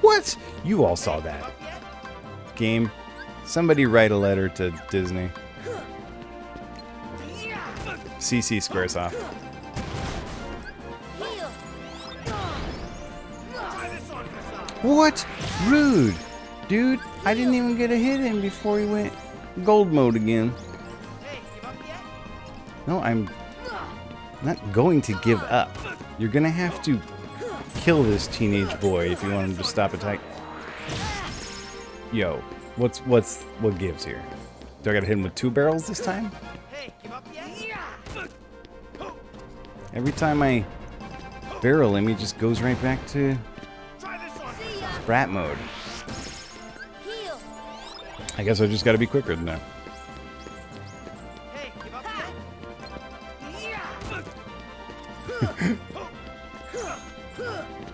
What? You all saw that. Game. Somebody write a letter to Disney. CC squares off. What? Rude. Dude, I didn't even get a hit in before he went gold mode again. No, I'm not going to give up. You're gonna have to kill this teenage boy if you want him to stop attacking. Yo, what gives here? Do I gotta hit him with 2 barrels this time? Every time I barrel him, he just goes right back to brat mode. I guess I just gotta be quicker than that.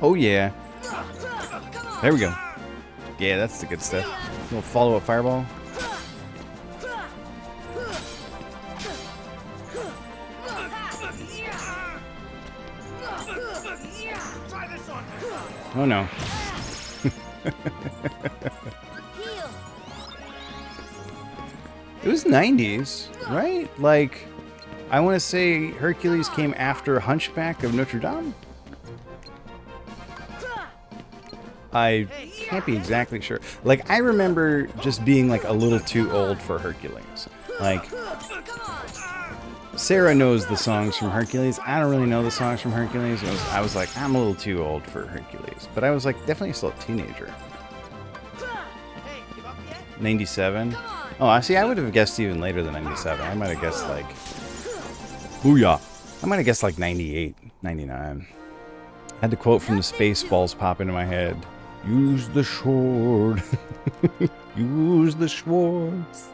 Oh yeah. There we go. Yeah, that's the good stuff. A little follow-up fireball. Oh no. It was 90s, right? Like, I want to say Hercules came after Hunchback of Notre Dame? I can't be exactly sure. Like, I remember just being like a little too old for Hercules. Like, Sarah knows the songs from Hercules. I don't really know the songs from Hercules. I was like, I'm a little too old for Hercules. But I was like, definitely still a teenager. 97? Oh, I see. I would have guessed even later than 97. I might have guessed like, booyah. I might have guessed like 98, 99. I had the quote from the Spaceballs pop into my head. Use the sword. Use the swords.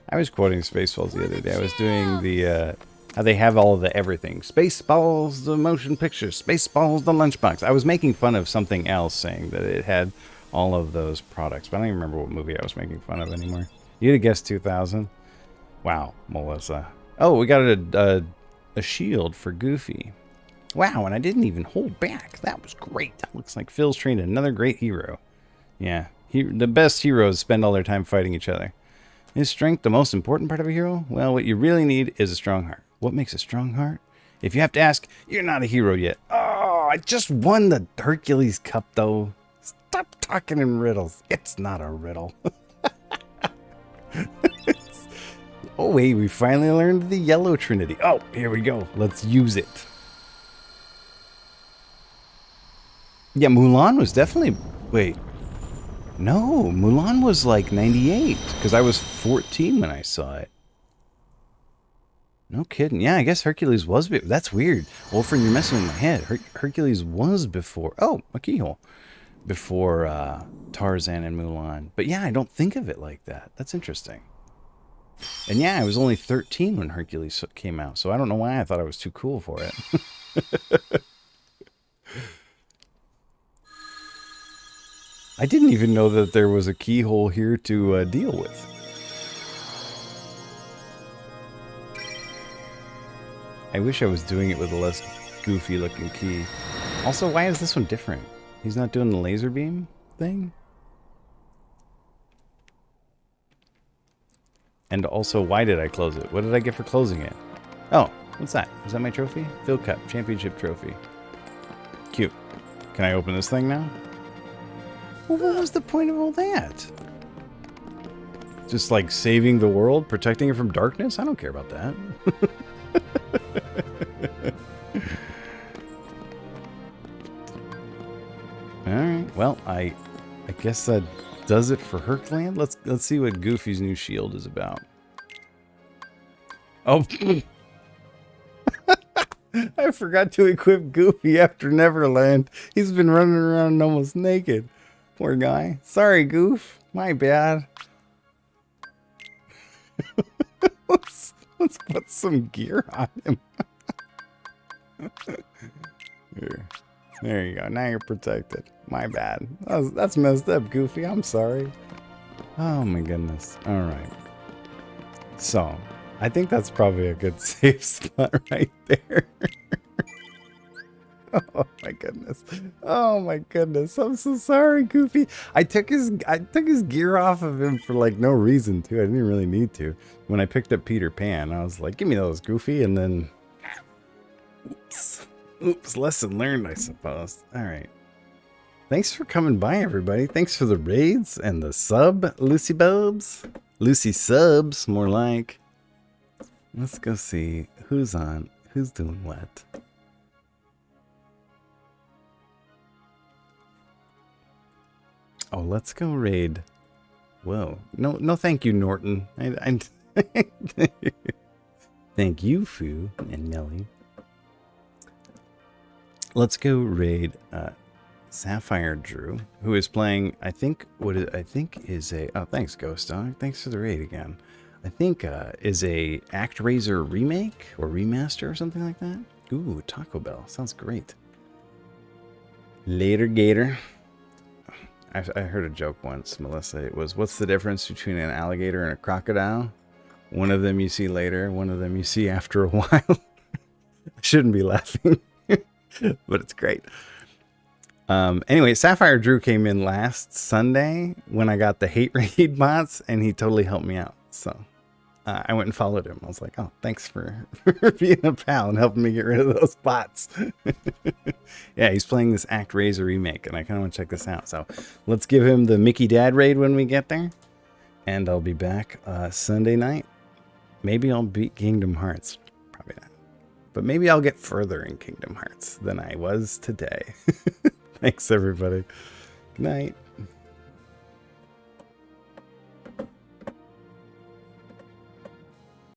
I was quoting Spaceballs the other day. I was doing the, how they have all of the everything. Spaceballs, the motion picture. Spaceballs, the lunchbox. I was making fun of something else, saying that it had all of those products. But I don't even remember what movie I was making fun of anymore. You'd have guessed 2000. Wow, Melissa. Oh, we got a shield for Goofy. Wow, and I didn't even hold back. That was great. Looks like Phil's trained another great hero. Yeah, the best heroes spend all their time fighting each other. Is strength the most important part of a hero? Well, what you really need is a strong heart. What makes a strong heart? If you have to ask, you're not a hero yet. Oh, I just won the Hercules Cup, though. Stop talking in riddles. It's not a riddle. Oh, wait, we finally learned the Yellow Trinity. Oh, here we go. Let's use it. Yeah, Mulan was definitely... Wait. No, Mulan was like 98, because I was 14 when I saw it. No kidding. Yeah, I guess Hercules was... That's weird. Wolfram, you're messing with my head. Hercules was before... Oh, a keyhole. Before Tarzan and Mulan. But yeah, I don't think of it like that. That's interesting. And yeah, I was only 13 when Hercules came out, so I don't know why I thought I was too cool for it. I didn't even know that there was a keyhole here to deal with. I wish I was doing it with a less goofy looking key. Also, why is this one different? He's not doing the laser beam thing? And also, why did I close it? What did I get for closing it? Oh, what's that? Is that my trophy? Field Cup Championship trophy. Cute. Can I open this thing now? Well, what was the point of all that? Just like saving the world? Protecting it from darkness? I don't care about that. Alright, well, I guess that does it for Hercland. Let's see what Goofy's new shield is about. Oh, I forgot to equip Goofy after Neverland. He's been running around almost naked. Poor guy. Sorry, Goof. My bad. let's put some gear on him. Here. There you go. Now you're protected. My bad. That's messed up, Goofy. I'm sorry. Oh my goodness. All right. So, I think that's probably a good safe spot right there. Oh my goodness. Oh my goodness. I'm so sorry, Goofy. I took his gear off of him for like no reason too. I didn't really need to. When I picked up Peter Pan, I was like, give me those, Goofy, and then oops, lesson learned, I suppose. All right. Thanks for coming by, everybody. Thanks for the raids and the sub, Lucy Bubs. Lucy subs, more like. Let's go see who's on, who's doing what. Oh, let's go raid. Whoa. No, thank you, Norton. Thank you, Fu and Nelly. Let's go raid Sapphire Drew, who is playing, I think is a, oh, thanks, Ghost Dog. Thanks for the raid again. I think is a ActRaiser remake or remaster or something like that. Ooh, Taco Bell. Sounds great. Later, Gator. I heard a joke once, Melissa. It was, what's the difference between an alligator and a crocodile? One of them you see later, one of them you see after a while. I shouldn't be laughing, but it's great. Anyway, Sapphire Drew came in last Sunday when I got the hate raid bots, and he totally helped me out. So I went and followed him. I was like, oh, thanks for being a pal and helping me get rid of those bots. Yeah, he's playing this ActRaiser remake, and I kind of want to check this out. So let's give him the Mickey Dad raid when we get there. And I'll be back Sunday night. Maybe I'll beat Kingdom Hearts. Probably not. But maybe I'll get further in Kingdom Hearts than I was today. Thanks, everybody. Good night.